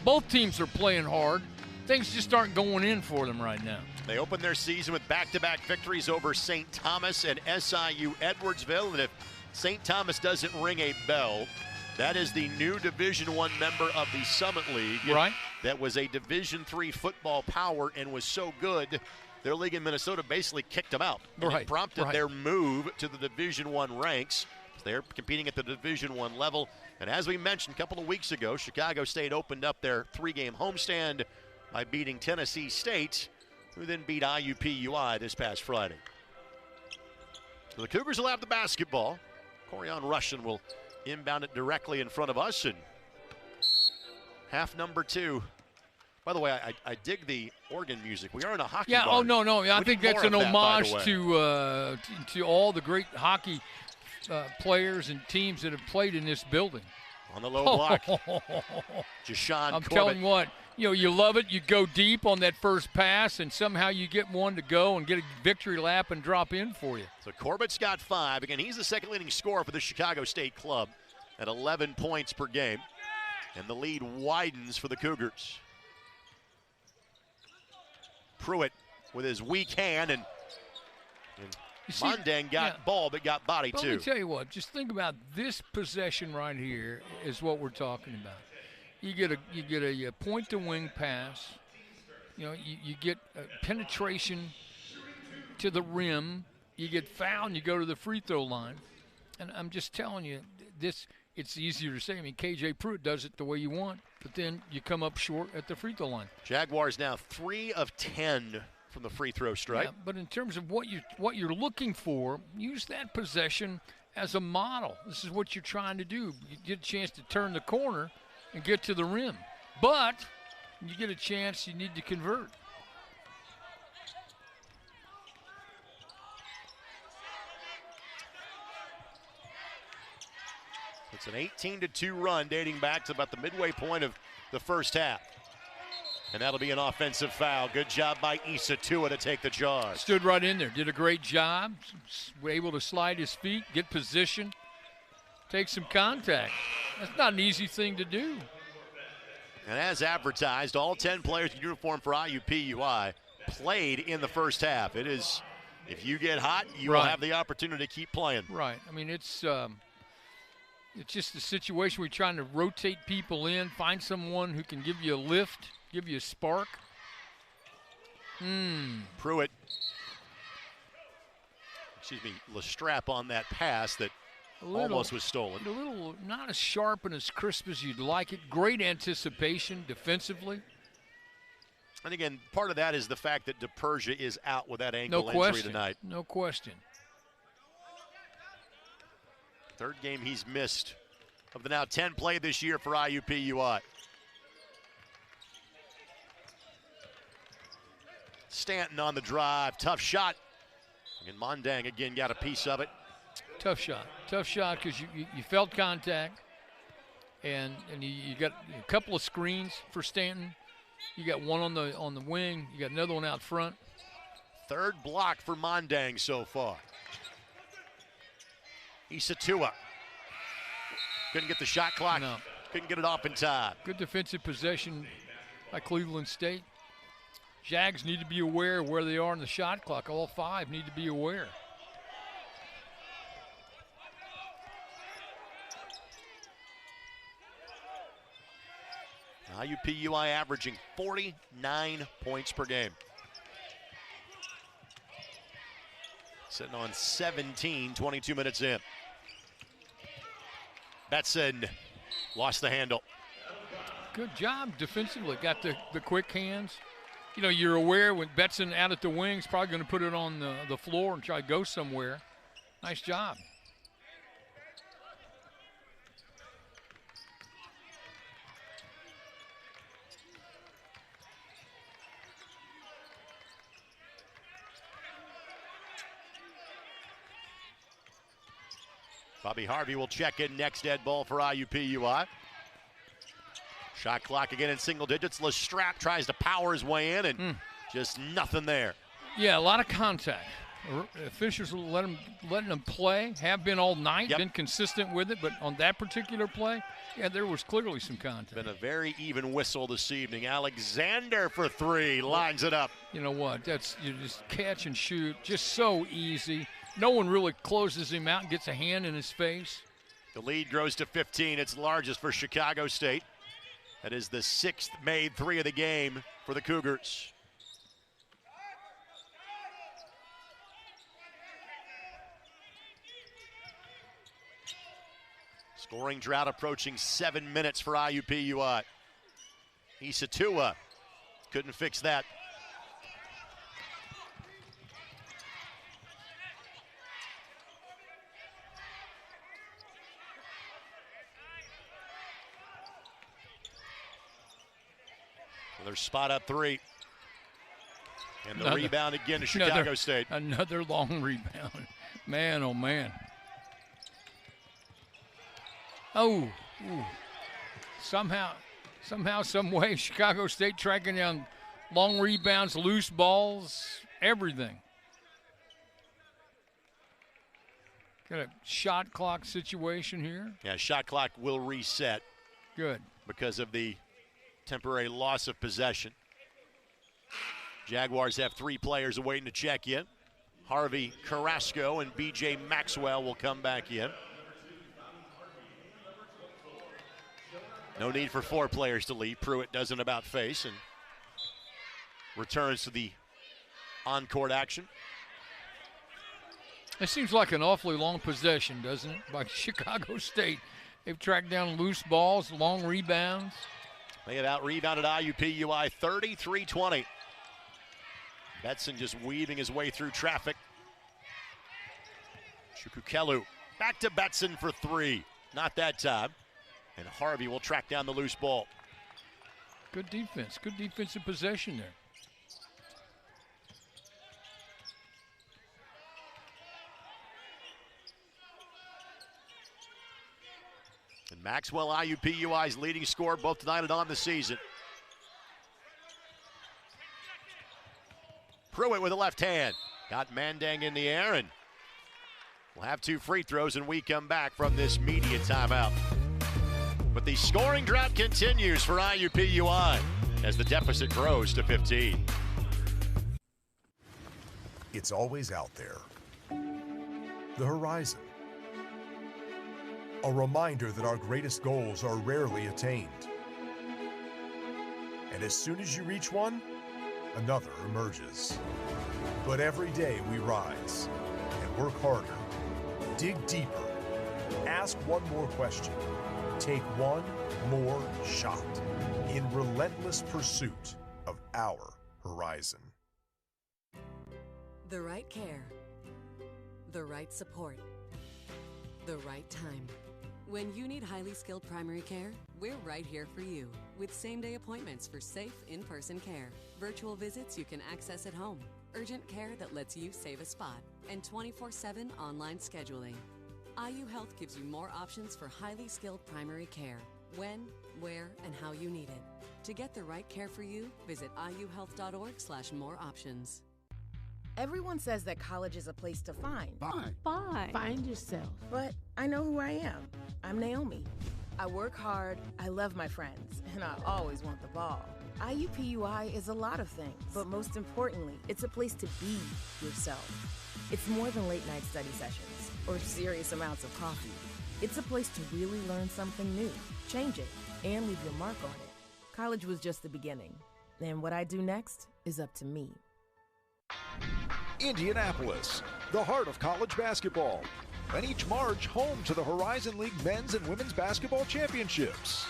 Both teams are playing hard. Things just aren't going in for them right now.
They opened their season with back-to-back victories over St. Thomas and SIU Edwardsville. And if St. Thomas doesn't ring a bell, that is the new Division I member of the Summit League.
Right.
That was a Division III football power and was so good, their league in Minnesota basically kicked them out. And it prompted their move to the Division I ranks. They're competing at the Division I level. And as we mentioned a couple of weeks ago, Chicago State opened up their 3-game homestand by beating Tennessee State, who then beat IUPUI this past Friday. So the Cougars will have the basketball. Corian Russian will inbound it directly in front of us. And half number 2. By the way, I dig the organ music. We are in a hockey bar.
Oh, no. I
We
think
need
that's
more
an
of that, by
homage
the way.
to all the great hockey players and teams that have played in this building.
On the low block. Jashawn
I'm
Corbett.
telling you what, you love it. You go deep on that first pass, and somehow you get one to go and get a victory lap and drop in for you.
So Corbett's got 5. Again, he's the second leading scorer for the Chicago State club at 11 points per game. And the lead widens for the Cougars. Pruitt with his weak hand, and Mondang got ball but got body
But
too.
let me tell you what, just think about this possession right here is what we're talking about. You get a point to wing pass. You get penetration to the rim. You get fouled and you go to the free throw line. And I'm just telling you, it's easier to say. I mean, KJ Pruitt does it the way you want, but then you come up short at the free throw line.
Jaguars now 3 of 10 from the free throw stripe.
Yeah, but in terms of what you're looking for, use that possession as a model. This is what you're trying to do. You get a chance to turn the corner and get to the rim. But you get a chance, you need to convert.
It's an 18-2 run dating back to about the midway point of the first half. And that'll be an offensive foul. Good job by Issa Tua to take the charge.
Stood right in there, did a great job. Was able to slide his feet, get position, take some contact. That's not an easy thing to do.
And as advertised, all 10 players in uniform for IUPUI played in the first half. It is, if you get hot, you will have the opportunity to keep playing.
Right. I mean, it's just a situation where you're trying to rotate people in, find someone who can give you a lift, give you a spark.
Pruitt, Lestrap on that pass that almost was stolen.
A little not as sharp and as crisp as you'd like it. Great anticipation defensively.
And again, part of that is the fact that DePersia is out with that ankle injury tonight.
No question.
Third game he's missed of the now 10 played this year for IUPUI. Stanton on the drive, tough shot. And Mondang again got a piece of it.
Tough shot because you felt contact, and you got a couple of screens for Stanton. You got one on the wing, you got another one out front.
Third block for Mondang so far. Issa Tua couldn't get the shot clock.
No.
Couldn't get it off in time.
Good defensive possession by Cleveland State. Jags need to be aware of where they are in the shot clock. All 5 need to be aware.
IUPUI averaging 49 points per game. Sitting on 17, 22 minutes in. Betson lost the handle.
Good job defensively. Got the quick hands. You know, you're aware when Betson out at the wings, probably going to put it on the floor and try to go somewhere. Nice job.
Bobby Harvey will check in next dead ball for IUPUI. Shot clock again in single digits. Lestrap tries to power his way in, and just nothing there.
Yeah, a lot of contact. Officials letting them play, have been all night, been consistent with it, but on that particular play, yeah, there was clearly some contact.
Been a very even whistle this evening. Alexander for three, lines it up.
You know what, you just catch and shoot, just so easy. No one really closes him out and gets a hand in his face.
The lead grows to 15. It's largest for Chicago State. That is the 6th made three of the game for the Cougars. Scoring drought approaching 7 minutes for IUPUI. Isatua couldn't fix that. Another spot up three. And the rebound again to Chicago State.
Another long rebound. Man, oh man. Oh, somehow, some way, Chicago State tracking down long rebounds, loose balls, everything. Got a shot clock situation here.
Yeah, shot clock will reset.
Good.
Because of the temporary loss of possession. Jaguars have three players awaiting to check in. Harvey Carrasco and B.J. Maxwell will come back in. No need for four players to leave. Pruitt doesn't about face and returns to the on-court action.
It seems like an awfully long possession, doesn't it, by Chicago State. They've tracked down loose balls, long rebounds.
They have out-rebounded IUPUI 33-20. Betson just weaving his way through traffic. Chukukelu back to Betson for three. Not that time. And Harvey will track down the loose ball.
Good defense. Good defensive possession there.
And Maxwell, IUPUI's leading scorer both tonight and on the season. Pruitt with a left hand. Got Mandang in the air, and we'll have two free throws and we come back from this media timeout. But the scoring drought continues for IUPUI as the deficit grows to 15.
It's always out there. The horizon. A reminder that our greatest goals are rarely attained. And as soon as you reach one, another emerges. But every day we rise and work harder, dig deeper, ask one more question, take one more shot in relentless pursuit of our horizon.
The right care, the right support, the right time. When you need highly skilled primary care, we're right here for you with same-day appointments for safe in-person care, virtual visits you can access at home, urgent care that lets you save a spot, and 24/7 online scheduling. IU Health gives you more options for highly skilled primary care, when, where, and how you need it. To get the right care for you, visit iuhealth.org/more options.
Everyone says that college is a place to find.
Find yourself.
But I know who I am. I'm Naomi. I work hard, I love my friends, and I always want the ball. IUPUI is a lot of things, but most importantly, it's a place to be yourself. It's more than late night study sessions or serious amounts of coffee. It's a place to really learn something new, change it, and leave your mark on it. College was just the beginning, and what I do next is up to me.
Indianapolis, the heart of college basketball, and each March home to the Horizon League men's and women's basketball championships.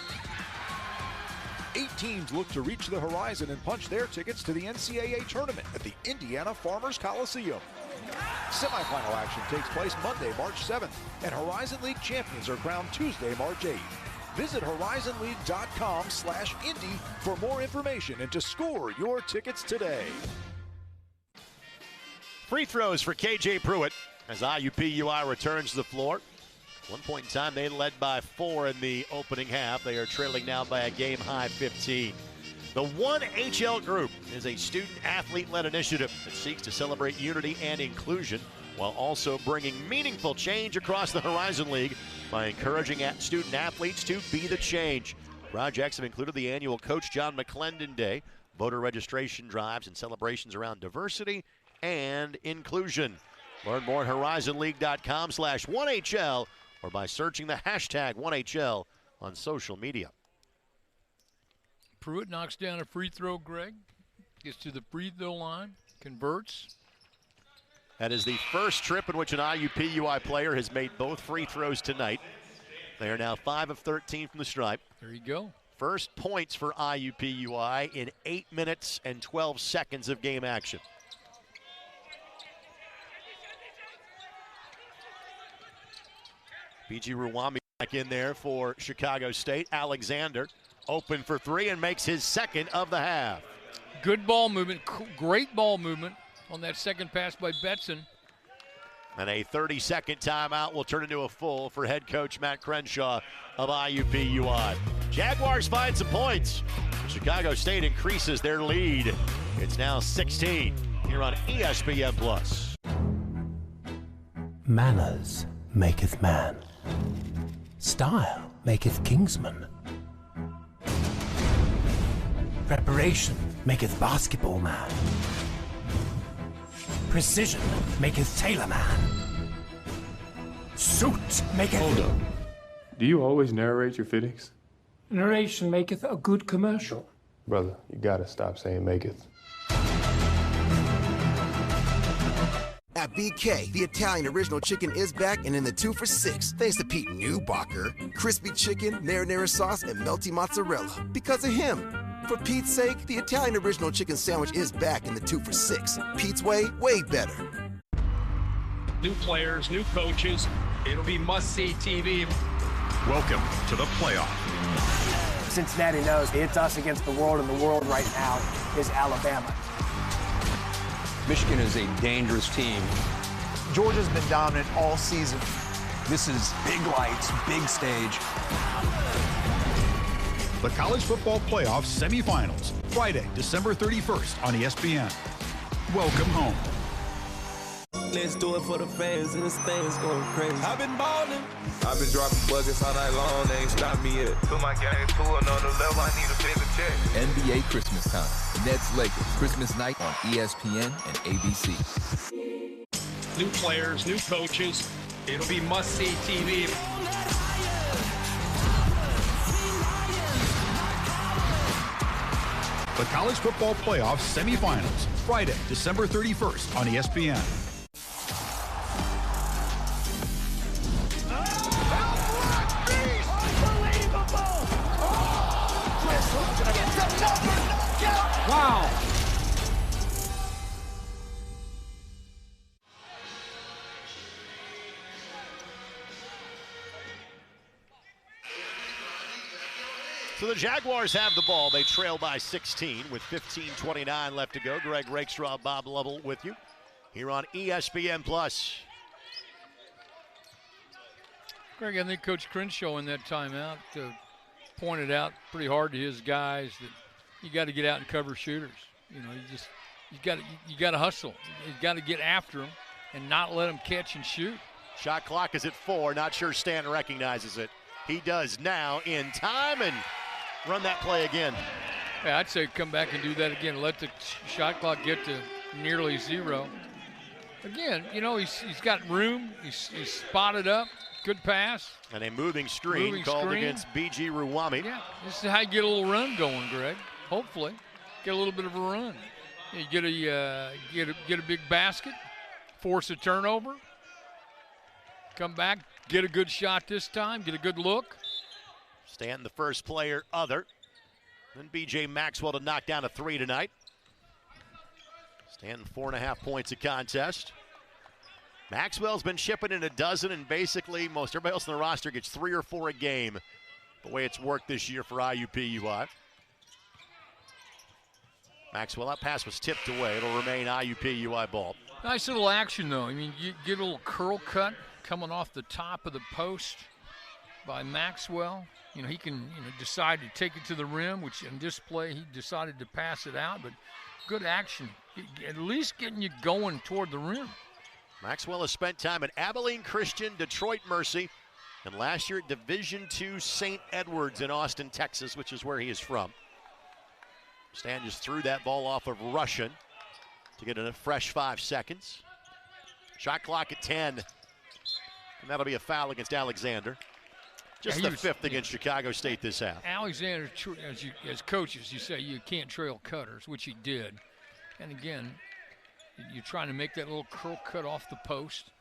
8 teams look to reach the horizon and punch their tickets to the NCAA tournament at the Indiana Farmers Coliseum. Semifinal action takes place Monday, March 7th, and Horizon League champions are crowned Tuesday, March 8th. Visit horizonleague.com/Indy for more information and to score your tickets today.
Free throws for KJ Pruitt as IUPUI returns to the floor. One point in time, they led by 4 in the opening half. They are trailing now by a game-high 15. The 1HL Group is a student-athlete-led initiative that seeks to celebrate unity and inclusion while also bringing meaningful change across the Horizon League by encouraging student-athletes to be the change. Projects have included the annual Coach John McClendon Day, voter registration drives, and celebrations around diversity and inclusion. Learn more at horizonleague.com/1HL or by searching the hashtag 1HL on social media.
Pruitt knocks down a free throw, Greg. Gets to the free throw line, converts.
That is the first trip in which an IUPUI player has made both free throws tonight. They are now 5 of 13 from the stripe.
There you go.
First points for IUPUI in 8 minutes and 12 seconds of game action. BG Ruwami back in there for Chicago State. Alexander open for 3 and makes his second of the half.
Good ball movement, great ball movement on that second pass by Betson.
And a 30-second timeout will turn into a full for head coach Matt Crenshaw of IUPUI. Jaguars find some points. Chicago State increases their lead. It's now 16 here on ESPN+.
Manners maketh man. Style maketh kingsman. Preparation maketh basketball man. Precision maketh tailor man. Suit maketh...
Hold up. Do you always narrate your fittings?
Narration maketh a good commercial.
Brother, you gotta stop saying maketh.
At BK, the Italian original chicken is back and in the 2 for $6. Thanks to Pete Newbacher. Crispy chicken, marinara sauce, and melty mozzarella. Because of him. For Pete's sake, the Italian original chicken sandwich is back in the 2 for $6. Pete's way better.
New players, new coaches. It'll be must-see TV.
Welcome to the playoff.
Cincinnati knows it's us against the world, and the world right now is Alabama.
Michigan is a dangerous team.
Georgia's been dominant all season.
This is big lights, big stage.
The College Football Playoff Semifinals, Friday, December 31st on ESPN. Welcome home.
Let's do it for the fans, and this thing's going crazy.
I've been ballin'.
I've been dropping buckets all night long, they ain't stop me yet. Put my game to another level, I need a bigger check.
NBA Christmas time. Nets Lakers, Christmas night on ESPN and ABC.
New players, new coaches. It'll be must-see TV.
The College Football Playoff Semifinals, Friday, December 31st on ESPN.
Wow.
So the Jaguars have the ball. They trail by 16 with 15:29 left to go. Greg Rakestraw, Bob Lovell with you here on ESPN+.
Greg, I think Coach Crenshaw in that timeout pointed out pretty hard to his guys that you got to get out and cover shooters. You know, you got to hustle. You got to get after them and not let them catch and shoot.
Shot clock is at 4. Not sure Stanton recognizes it. He does now in time and run that play again.
Yeah, I'd say come back and do that again. Let the shot clock get to nearly 0. Again, you know, he's got room. He's spotted up. Good pass.
And a moving screen called against BG Ruwami.
Yeah, this is how you get a little run going, Greg. Hopefully, get a little bit of a run. You get a big basket, force a turnover, come back, get a good shot this time, get a good look.
Stanton, the first player, other. And B.J. Maxwell to knock down a 3 tonight. Stanton 4.5 points a contest. Maxwell's been shipping in a dozen, and basically most everybody else on the roster gets 3 or 4 a game, the way it's worked this year for IUPUI. Maxwell, that pass was tipped away. It'll remain IUPUI ball.
Nice little action, though. I mean, you get a little curl cut coming off the top of the post by Maxwell. You know, he can decide to take it to the rim, which in this play he decided to pass it out, but good action. At least getting you going toward the rim.
Maxwell has spent time at Abilene Christian, Detroit Mercy, and last year at Division II St. Edwards in Austin, Texas, which is where he is from. Stan just threw that ball off of Russian to get a fresh 5 seconds. Shot clock at 10, and that'll be a foul against Alexander. Just the 5th against Chicago State this half.
Alexander, as coaches, you say you can't trail cutters, which he did. And again, you're trying to make that little curl cut off the post.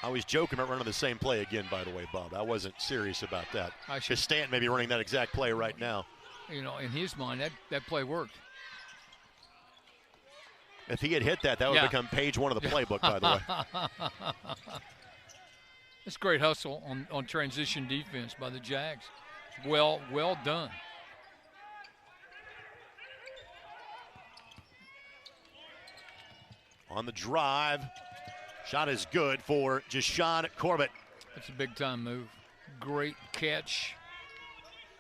I was joking about running the same play again, by the way, Bob. I wasn't serious about that. Because Stanton may be running that exact play right now.
You know, in his mind, that play worked.
If he had hit that, that would become page 1 of the playbook, by the way.
It's great hustle on transition defense by the Jags. Well done.
On the drive, shot is good for Jashawn Corbett.
That's a big-time move. Great catch.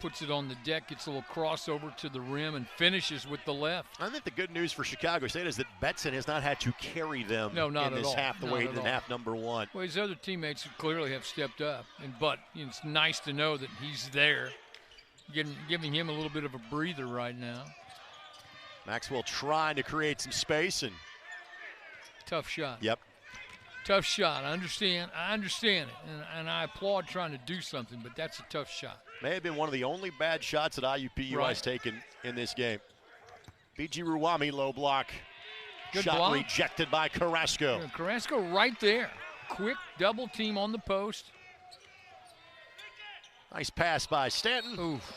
Puts it on the deck, gets a little crossover to the rim, and finishes with the left.
I think the good news for Chicago State is that Betson has not had to carry them
in
this half the way he did in half number 1.
Well, his other teammates clearly have stepped up, but it's nice to know that he's there, giving him a little bit of a breather right now.
Maxwell trying to create some space, and
tough shot.
Yep.
Tough shot. I understand it, and I applaud trying to do something, but that's a tough shot.
May have been one of the only bad shots that IUPUI has taken in this game. B.G. Ruwami, low block.
Good
shot
block.
rejected by Carrasco.
Yeah, Carrasco right there. Quick double team on the post.
Nice pass by Stanton.
Oof.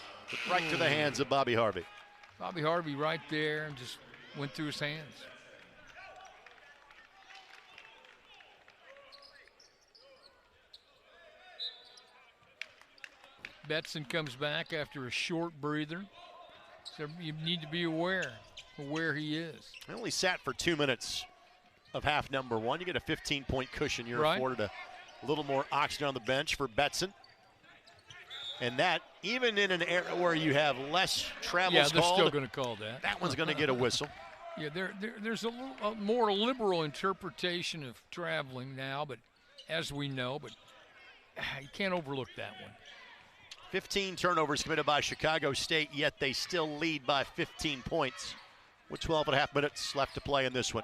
Right to the hands of Bobby Harvey.
Bobby Harvey right there and just went through his hands. Betson comes back after a short breather. So you need to be aware of where he is.
I only sat for 2 minutes of half number 1. You get a 15-point cushion. You're afforded a little more oxygen on the bench for Betson. And that, even in an era where you have less travels
called. Yeah, they're still going to call that.
That one's going to get a whistle.
Yeah, there's a little more liberal interpretation of traveling now, but as we know, but you can't overlook that one.
15 turnovers committed by Chicago State, yet they still lead by 15 points with 12.5 minutes left to play in this one.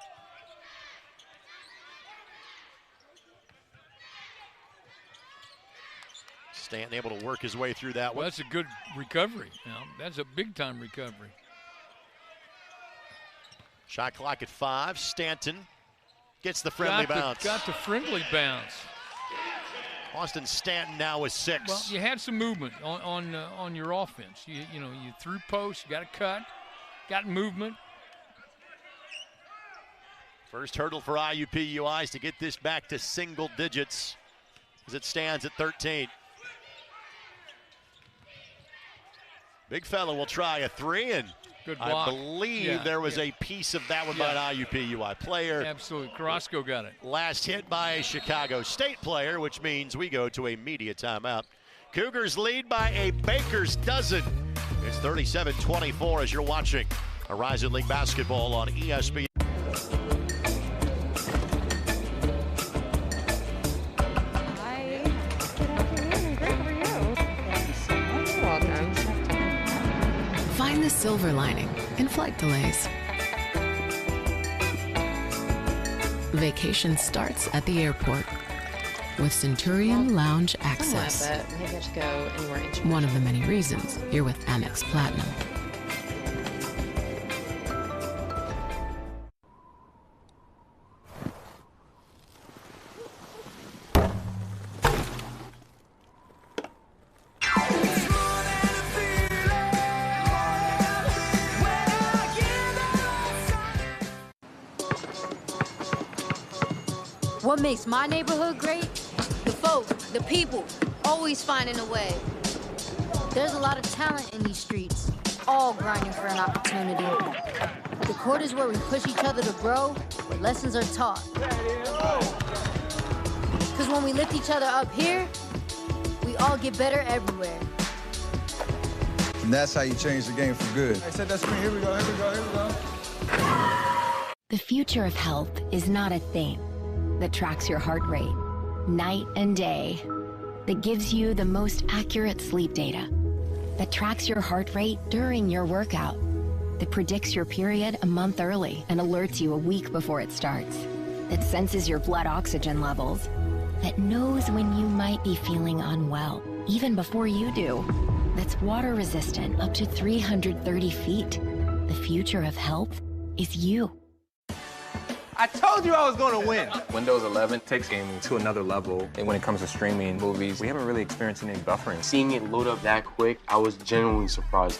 Stanton able to work his way through that one.
That's a good recovery. That's a big-time recovery.
Shot clock at 5. Stanton gets the friendly bounce.
Got the friendly bounce.
Austin Stanton now with 6.
Well, you had some movement on your offense. You threw post, you got a cut, got movement.
First hurdle for IUPUI is to get this back to single digits as it stands at 13. Big fella will try a 3, and
good block.
I believe there was a piece of that one by an IUPUI player.
Absolutely, Carrasco got it.
Last hit by a Chicago State player, which means we go to a media timeout. Cougars lead by a baker's dozen. It's 37-24 as you're watching Horizon League basketball on ESPN.
Find the silver lining in flight delays. Vacation starts at the airport with Centurion Lounge Access.
Maybe I should go anywhere.
One of the many reasons you're with Amex Platinum.
What makes my neighborhood great? The folk, the people, always finding a way. There's a lot of talent in these streets, all grinding for an opportunity. The court is where we push each other to grow, where lessons are taught. Because when we lift each other up here, we all get better everywhere.
And that's how you change the game for good.
I said that screen. Here we go, here we go, here we go.
The future of health is not a thing that tracks your heart rate night and day, that gives you the most accurate sleep data, that tracks your heart rate during your workout, that predicts your period a month early and alerts you a week before it starts, that senses your blood oxygen levels, that knows when you might be feeling unwell, even before you do, that's water resistant up to 330 feet. The future of health is you.
I told you I was going to win.
Windows 11 takes gaming to another level. And when it comes to streaming movies, we haven't really experienced any buffering.
Seeing it load up that quick, I was genuinely surprised.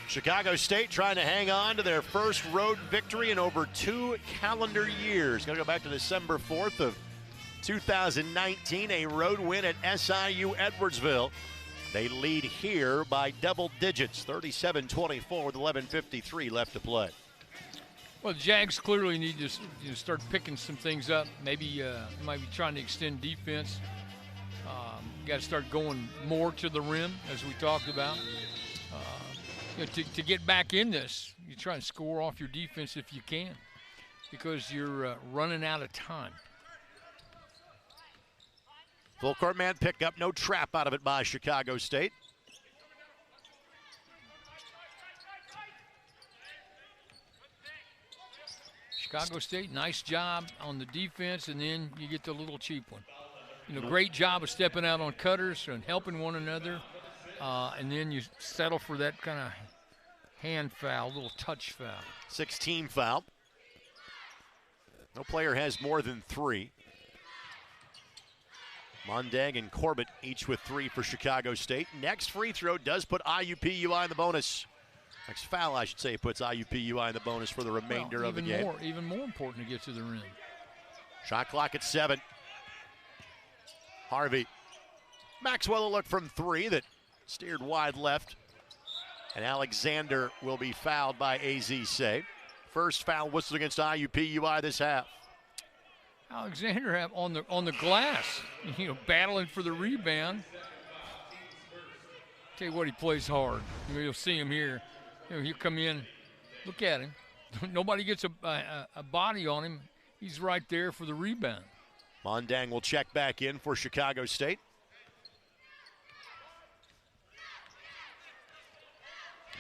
Chicago State trying to hang on to their first road victory in over 2 calendar years. Going to go back to December 4th of 2019, a road win at SIU Edwardsville. They lead here by double digits, 37-24 with 11:53 left to play.
Well, the Jags clearly need to start picking some things up. Maybe might be trying to extend defense. Got to start going more to the rim, as we talked about. To get back in this, you try and score off your defense if you can, because you're running out of time.
Full court man pick up, no trap out of it by Chicago State.
Chicago State, nice job on the defense, and then you get the little cheap one. Great job of stepping out on cutters and helping one another, and then you settle for that kind of hand foul, little touch foul.
16 foul. No player has more than 3. Mondag and Corbett each with 3 for Chicago State. Next free throw does put IUPUI in the bonus. Next foul, I should say, puts IUPUI in the bonus for the remainder of the game.
Even more important to get to the rim.
Shot clock at 7. Harvey. Maxwell a look from 3 that steered wide left. And Alexander will be fouled by AZ. First foul whistle against IUPUI this half.
Alexander on the glass, battling for the rebound. Tell you what, he plays hard. You'll see him here. He'll come in. Look at him. Nobody gets a body on him. He's right there for the rebound.
Mondang will check back in for Chicago State.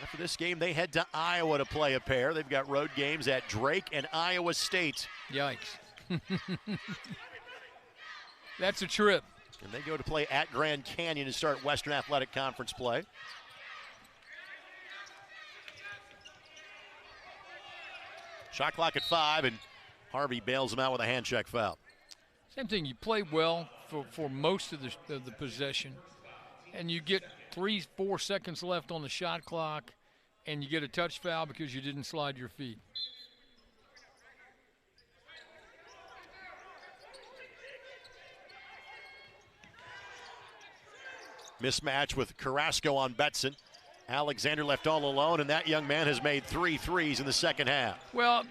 After this game, they head to Iowa to play a pair. They've got road games at Drake and Iowa State.
Yikes. That's a trip.
And they go to play at Grand Canyon to start Western Athletic Conference play. Shot clock at 5, and Harvey bails him out with a hand check foul.
Same thing. You play well for most of the possession, and you get 3-4 seconds left on the shot clock, and you get a touch foul because you didn't slide your feet.
Mismatch with Carrasco on Betson. Alexander left all alone, and that young man has made 3 threes in the second half.
Well,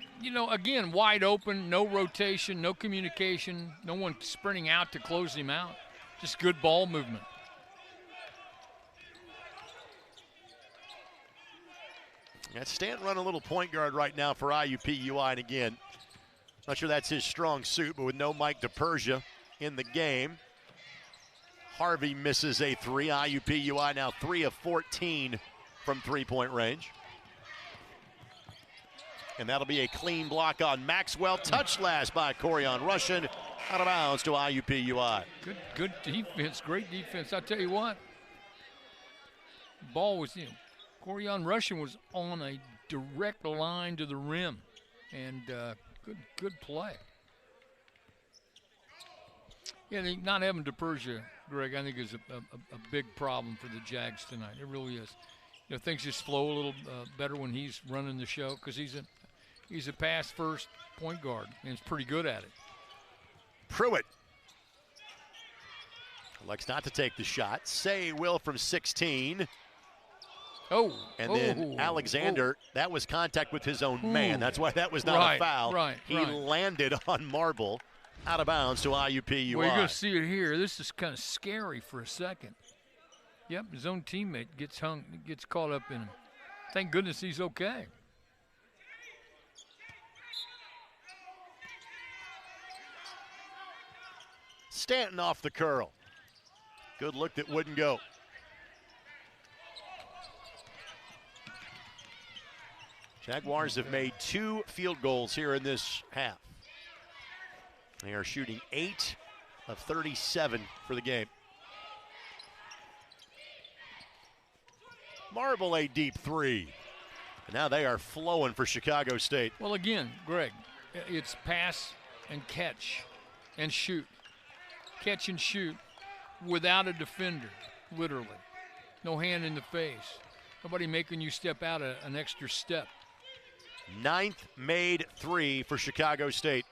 again, wide open, no rotation, no communication, no one sprinting out to close him out. Just good ball movement.
That's Stanton running a little point guard right now for IUPUI, and again, not sure that's his strong suit, but with no Mike DePersia in the game, Harvey misses a 3. IUPUI now 3 of 14 from three-point range. And that'll be a clean block on Maxwell. Touch last by Corian Russian. Out of bounds to IUPUI.
Good defense, great defense. I'll tell you what, ball was in. Corian Russian was on a direct line to the rim, and good play. Yeah, not having DePersia, Greg, I think is a big problem for the Jags tonight. It really is. things just flow a little better when he's running the show because he's a pass-first point guard, and he's pretty good at it.
Pruitt elects not to take the shot. Say will from 16. Then Alexander, that was contact with his own man. That's why that was not a foul. He landed on Marble out of bounds to IUPUI.
Well, you're going to see it here. This is kind of scary for a second. Yep, his own teammate gets caught up in him. Thank goodness he's okay.
Stanton off the curl. Good look that wouldn't go. Jaguars have made 2 field goals here in this half. They are shooting 8 of 37 for the game. Marble a deep 3. And now they are flowing for Chicago State.
Well, again, Greg, it's pass and catch and shoot. Catch and shoot without a defender, literally. No hand in the face. Nobody making you step out an extra step.
9th made 3 for Chicago State.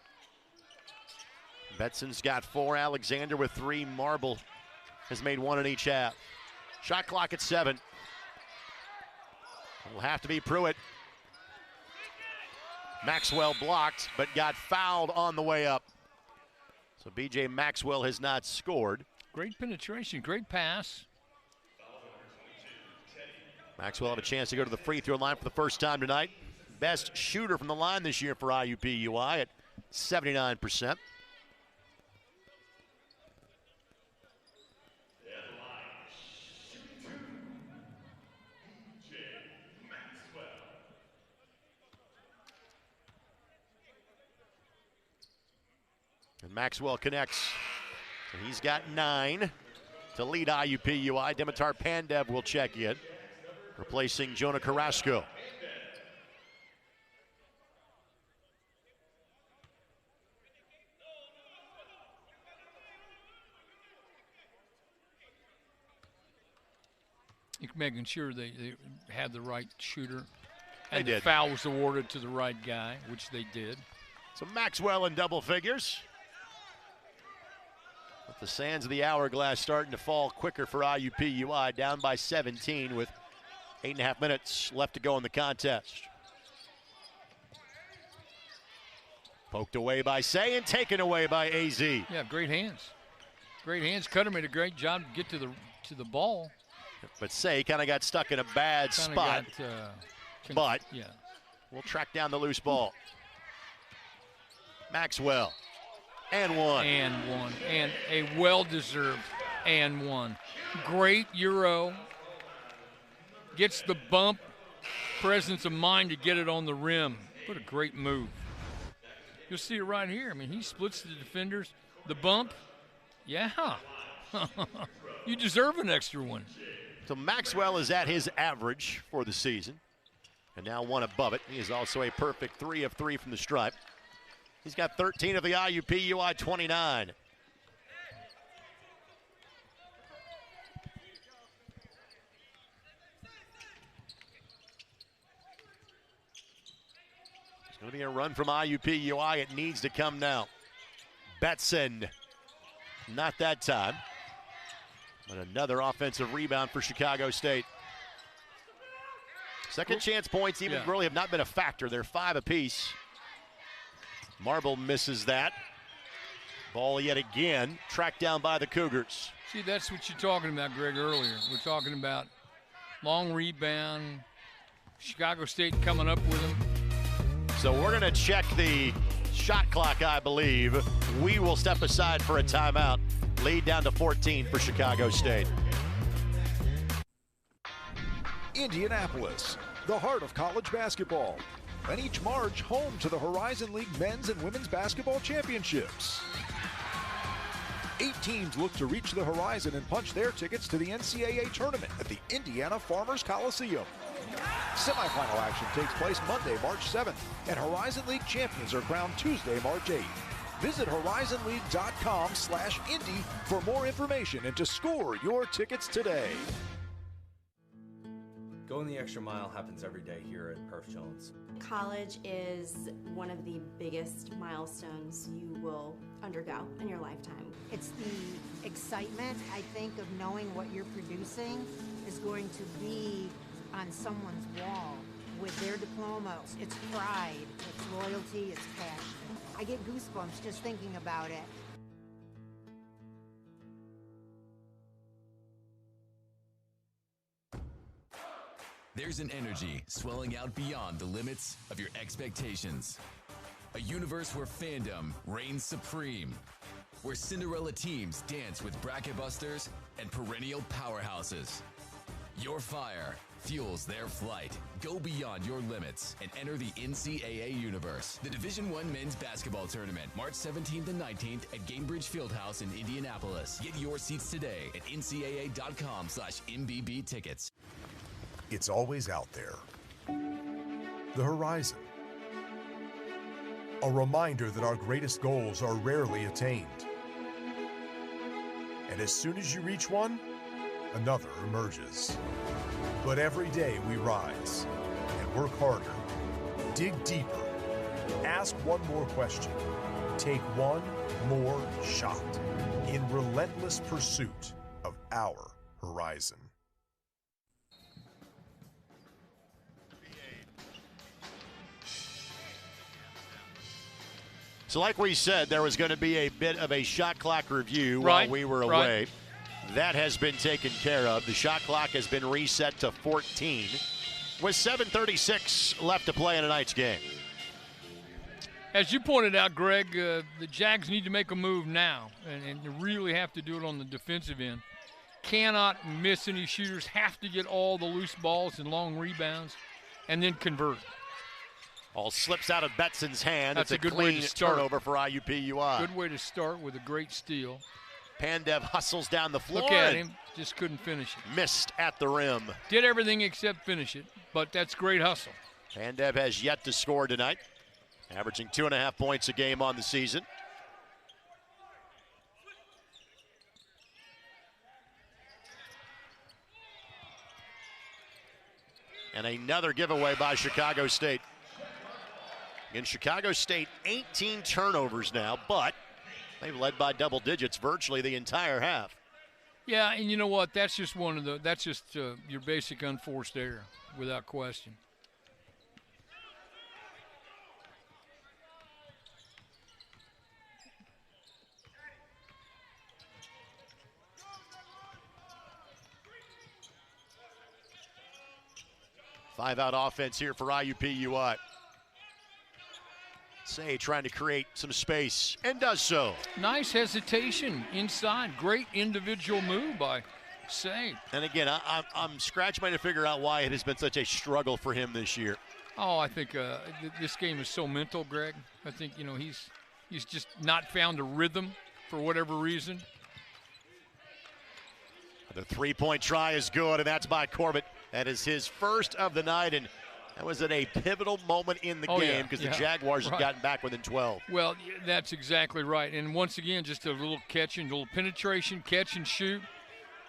Betson's got 4. Alexander with 3. Marble has made 1 in each half. Shot clock at 7. It'll have to be Pruitt. Maxwell blocked, but got fouled on the way up. So B.J. Maxwell has not scored.
Great penetration, great pass.
Maxwell had a chance to go to the free throw line for the first time tonight. Best shooter from the line this year for IUPUI at 79%. And Maxwell connects. And he's got 9 to lead IUPUI. Dimitar Pandev will check in, replacing Jonah Carrasco.
Making sure they had the right shooter. And
the
foul was awarded to the right guy, which they did.
So Maxwell in double figures. But the sands of the hourglass starting to fall quicker for IUPUI, down by 17 with 8.5 minutes left to go in the contest. Poked away by Say and taken away by AZ.
Yeah, great hands. Great hands. Cutter made a great job to get to the ball.
But Say kind of got stuck in a bad spot. But we'll track down the loose ball. Maxwell. And 1.
And 1. And a well-deserved and 1. Great Euro. Gets the bump. Presence of mind to get it on the rim. What a great move. You'll see it right here. I mean, he splits the defenders. The bump. Yeah. You deserve an extra one.
So Maxwell is at his average for the season. And now 1 above it. He is also a perfect 3 of 3 from the stripe. He's got 13 of the IUPUI 29. It's going to be a run from IUPUI. It needs to come now. Betson. Not that time. But another offensive rebound for Chicago State. Second chance points even really have not been a factor. They're 5 apiece. Marble misses that. Ball yet again tracked down by the Cougars.
See, that's what you're talking about, Greg, earlier. We're talking about long rebound, Chicago State coming up with them.
So we're going to check the shot clock, I believe. We will step aside for a timeout. Lead down to 14 for Chicago State.
Indianapolis, the heart of college basketball. And each March, home to the Horizon League men's and women's basketball championships. 8 teams look to reach the horizon and punch their tickets to the NCAA tournament at the Indiana Farmers Coliseum. Semifinal action takes place Monday, March 7th, and Horizon League champions are crowned Tuesday, March 8th. Visit horizonleague.com/Indy for more information and to score your tickets today.
Going the extra mile happens every day here at Perf Jones.
College is one of the biggest milestones you will undergo in your lifetime.
It's the excitement, I think, of knowing what you're producing is going to be on someone's wall with their diploma. It's pride, it's loyalty, it's passion. I get goosebumps just thinking about it.
There's an energy swelling out beyond the limits of your expectations. A universe where fandom reigns supreme. Where Cinderella teams dance with bracket busters and perennial powerhouses. Your fire fuels their flight. Go beyond your limits and enter the NCAA universe. The Division I Men's Basketball Tournament, March 17th and 19th at Gainbridge Fieldhouse in Indianapolis. Get your seats today at ncaa.com/MBB tickets.
It's always out there. The horizon. A reminder that our greatest goals are rarely attained. And as soon as you reach one, another emerges. But every day we rise and work harder, dig deeper, ask one more question, take one more shot in relentless pursuit of our horizon.
So like we said, there was going to be a bit of a shot clock review while we were away. That has been taken care of. The shot clock has been reset to 14 with 7:36 left to play in tonight's game.
As you pointed out, Greg, the Jags need to make a move now, and you really have to do it on the defensive end. Cannot miss any shooters, have to get all the loose balls and long rebounds, and then convert.
All slips out of Betson's hand.
That's
it's
a good
clean
way to start.
Turnover for IUPUI.
Good way to start with a great steal.
Pandev hustles down the floor.
Look at him, just couldn't finish it.
Missed at the rim.
Did everything except finish it, but that's great hustle.
Pandev has yet to score tonight, averaging 2.5 points a game on the season. And another giveaway by Chicago State. In Chicago State, 18 turnovers now, but they've led by double digits virtually the entire half.
Yeah, and you know what? That's just your basic unforced error, without question.
Five-out offense here for IUPUI. Say trying to create some space, and does so.
Nice hesitation inside. Great individual move by Say.
And again, I'm scratching my head to figure out why it has been such a struggle for him this year.
Oh, I think this game is so mental, Greg. I think, he's just not found a rhythm for whatever reason.
The three-point try is good, and that's by Corbett. That is his first of the night, and that was at a pivotal moment in the game because the Jaguars had gotten back within 12.
Well, that's exactly right. And once again, just a little catch and a little penetration, catch and shoot.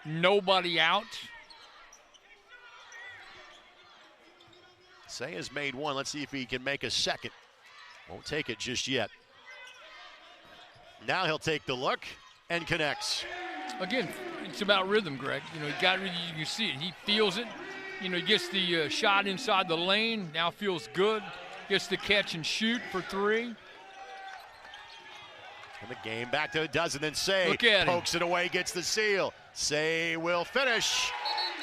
Nobody out.
Say has made one. Let's see if he can make a second. Won't take it just yet. Now he'll take the look and connects.
Again, it's about rhythm, Greg. You can see it. He feels it. He gets the shot inside the lane. Now feels good. Gets the catch and shoot for three.
And the game back to a dozen. Then Say pokes it away, gets the seal. Say will finish.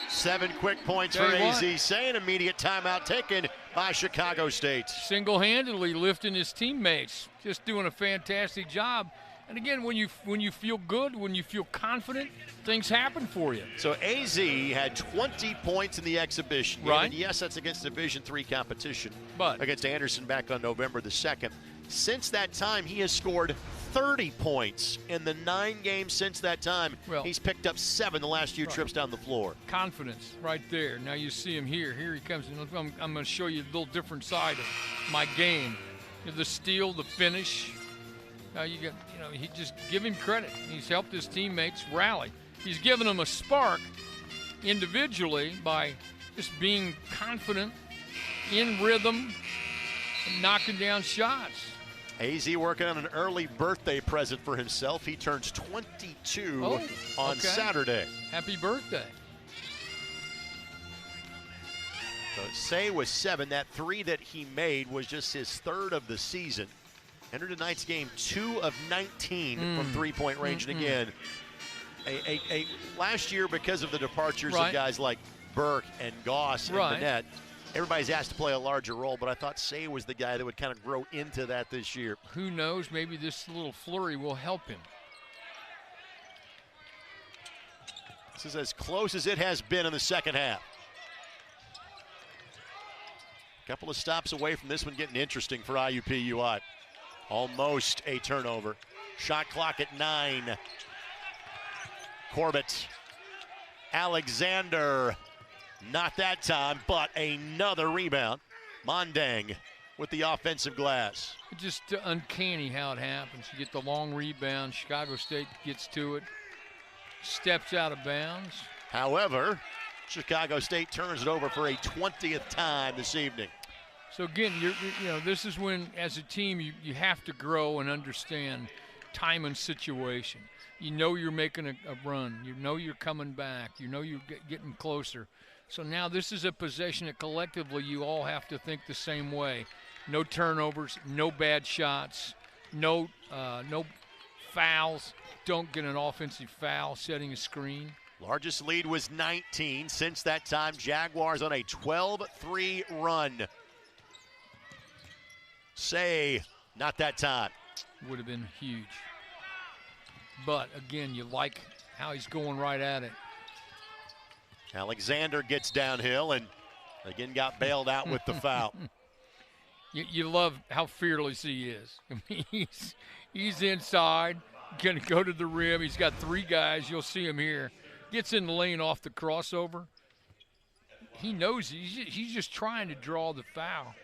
7 quick points for AZ. Say an immediate timeout taken by Chicago State.
Single-handedly lifting his teammates. Just doing a fantastic job. And again, when you feel good, when you feel confident, things happen for you.
So AZ had 20 points in the exhibition game.
Right.
And yes, that's against Division III competition.
But
against Anderson back on November the 2nd. Since that time, he has scored 30 points in the 9 games since that time.
Well,
he's picked up 7 the last few trips down the floor.
Confidence right there. Now you see him here. Here he comes. I'm going to show you a little different side of my game. The steal, the finish. Now he just give him credit. He's helped his teammates rally. He's given them a spark individually by just being confident, in rhythm, and knocking down shots.
AZ working on an early birthday present for himself. He turns 22 on Saturday.
Happy birthday.
So Say was 7. That 3 that he made was just his 3rd of the season. Entered tonight's game 2 of 19 from three-point range. And again, last year, because of the departures of guys like Burke and Goss and Burnett, everybody's asked to play a larger role, but I thought Say was the guy that would kind of grow into that this year.
Who knows? Maybe this little flurry will help him.
This is as close as it has been in the second half. A couple of stops away from this one getting interesting for IUPUI. Almost a turnover. Shot clock at 9. Corbett. Alexander. Not that time, but another rebound. Mondang with the offensive glass.
It's just uncanny how it happens. You get the long rebound. Chicago State gets to it. Steps out of bounds.
However, Chicago State turns it over for a 20th time this evening.
So again, this is when, as a team, you have to grow and understand time and situation. You know you're making a run. You know you're coming back. You know you're getting closer. So now this is a possession that collectively you all have to think the same way. No turnovers, no bad shots, no fouls. Don't get an offensive foul setting a screen.
Largest lead was 19. Since that time, Jaguars on a 12-3 run. Say, not that time.
Would have been huge. But, again, you like how he's going right at it.
Alexander gets downhill and, again, got bailed out with the foul.
You love how fearless he is. I mean, he's inside, going to go to the rim. He's got 3 guys. You'll see him here. Gets in the lane off the crossover. He knows he's just trying to draw the foul.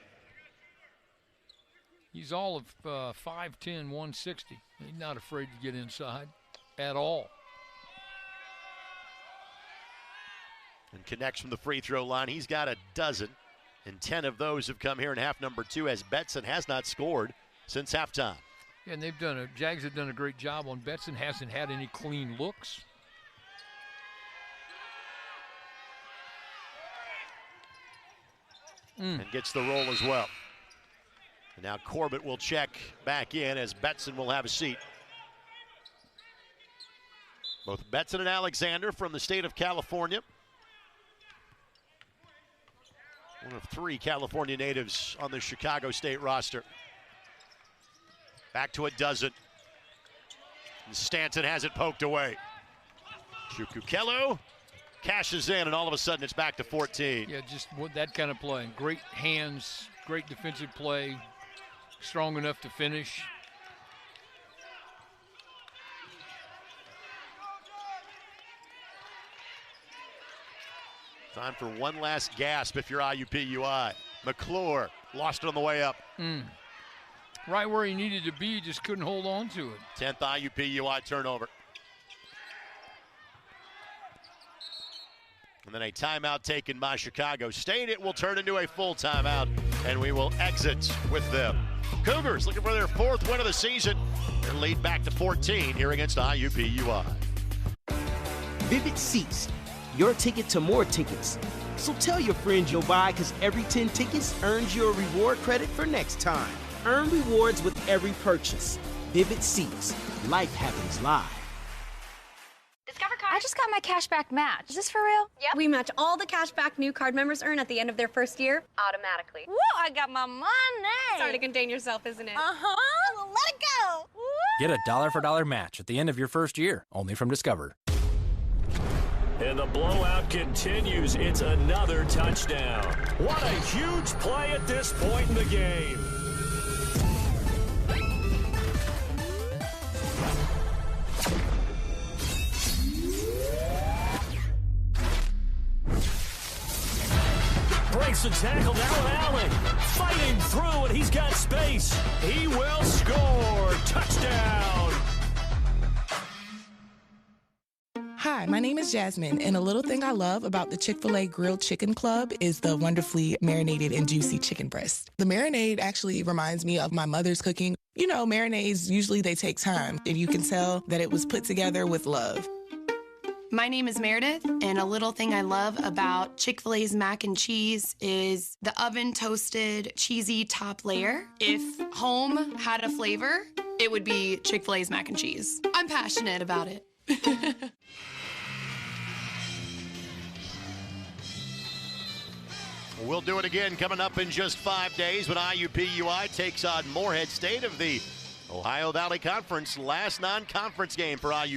He's all of 5'10", 160. He's not afraid to get inside at all.
And connects from the free throw line. He's got a dozen, and 10 of those have come here in half number 2 as Betson has not scored since halftime.
Yeah, and Jags have done a great job on Betson. Hasn't had any clean looks.
And gets the roll as well. And now Corbett will check back in as Betson will have a seat. Both Betson and Alexander from the state of California. One of 3 California natives on the Chicago State roster. Back to a dozen. And Stanton has it poked away. Chukukelo cashes in, and all of a sudden it's back to 14.
Yeah, just that kind of play. Great hands, great defensive play. Strong enough to finish.
Time for one last gasp if you're IUPUI. McClure lost it on the way up.
Right where he needed to be, just couldn't hold on to it.
10th IUPUI turnover. And then a timeout taken by Chicago State. It will turn into a full timeout, and we will exit with them. Cougars looking for their 4th win of the season. Their lead back to 14 here against IUPUI.
Vivid Seats, your ticket to more tickets. So tell your friends you'll buy, because every 10 tickets earns you a reward credit for next time. Earn rewards with every purchase. Vivid Seats, life happens live.
I just got my cashback match. Is this for real?
Yep. We match all the cashback new card members earn at the end of their first year automatically.
Whoa, I got my money.
It's hard to contain yourself, isn't it?
Uh-huh. Well, let it go. Woo.
Get a $1 match at the end of your first year, only from Discover.
And the blowout continues. It's another touchdown. What a huge play at this point in the game. Breaks the tackle, now Allen fighting through, and he's got space. He will score. Touchdown.
Hi,
Hi, my name is Jasmine, and a little thing I love about the Chick-fil-A Grilled Chicken Club is the wonderfully marinated and juicy chicken breast. The marinade actually reminds me of my mother's cooking. You know, marinades, usually they take time, and you can tell that it was put together with love.
My name is Meredith, and a little thing I love about Chick-fil-A's mac and cheese is the oven-toasted, cheesy top layer. If home had a flavor, it would be Chick-fil-A's mac and cheese. I'm passionate about it.
We'll do it again coming up in just 5 days when IUPUI takes on Morehead State of the Ohio Valley Conference. Last non-conference game for IUPUI.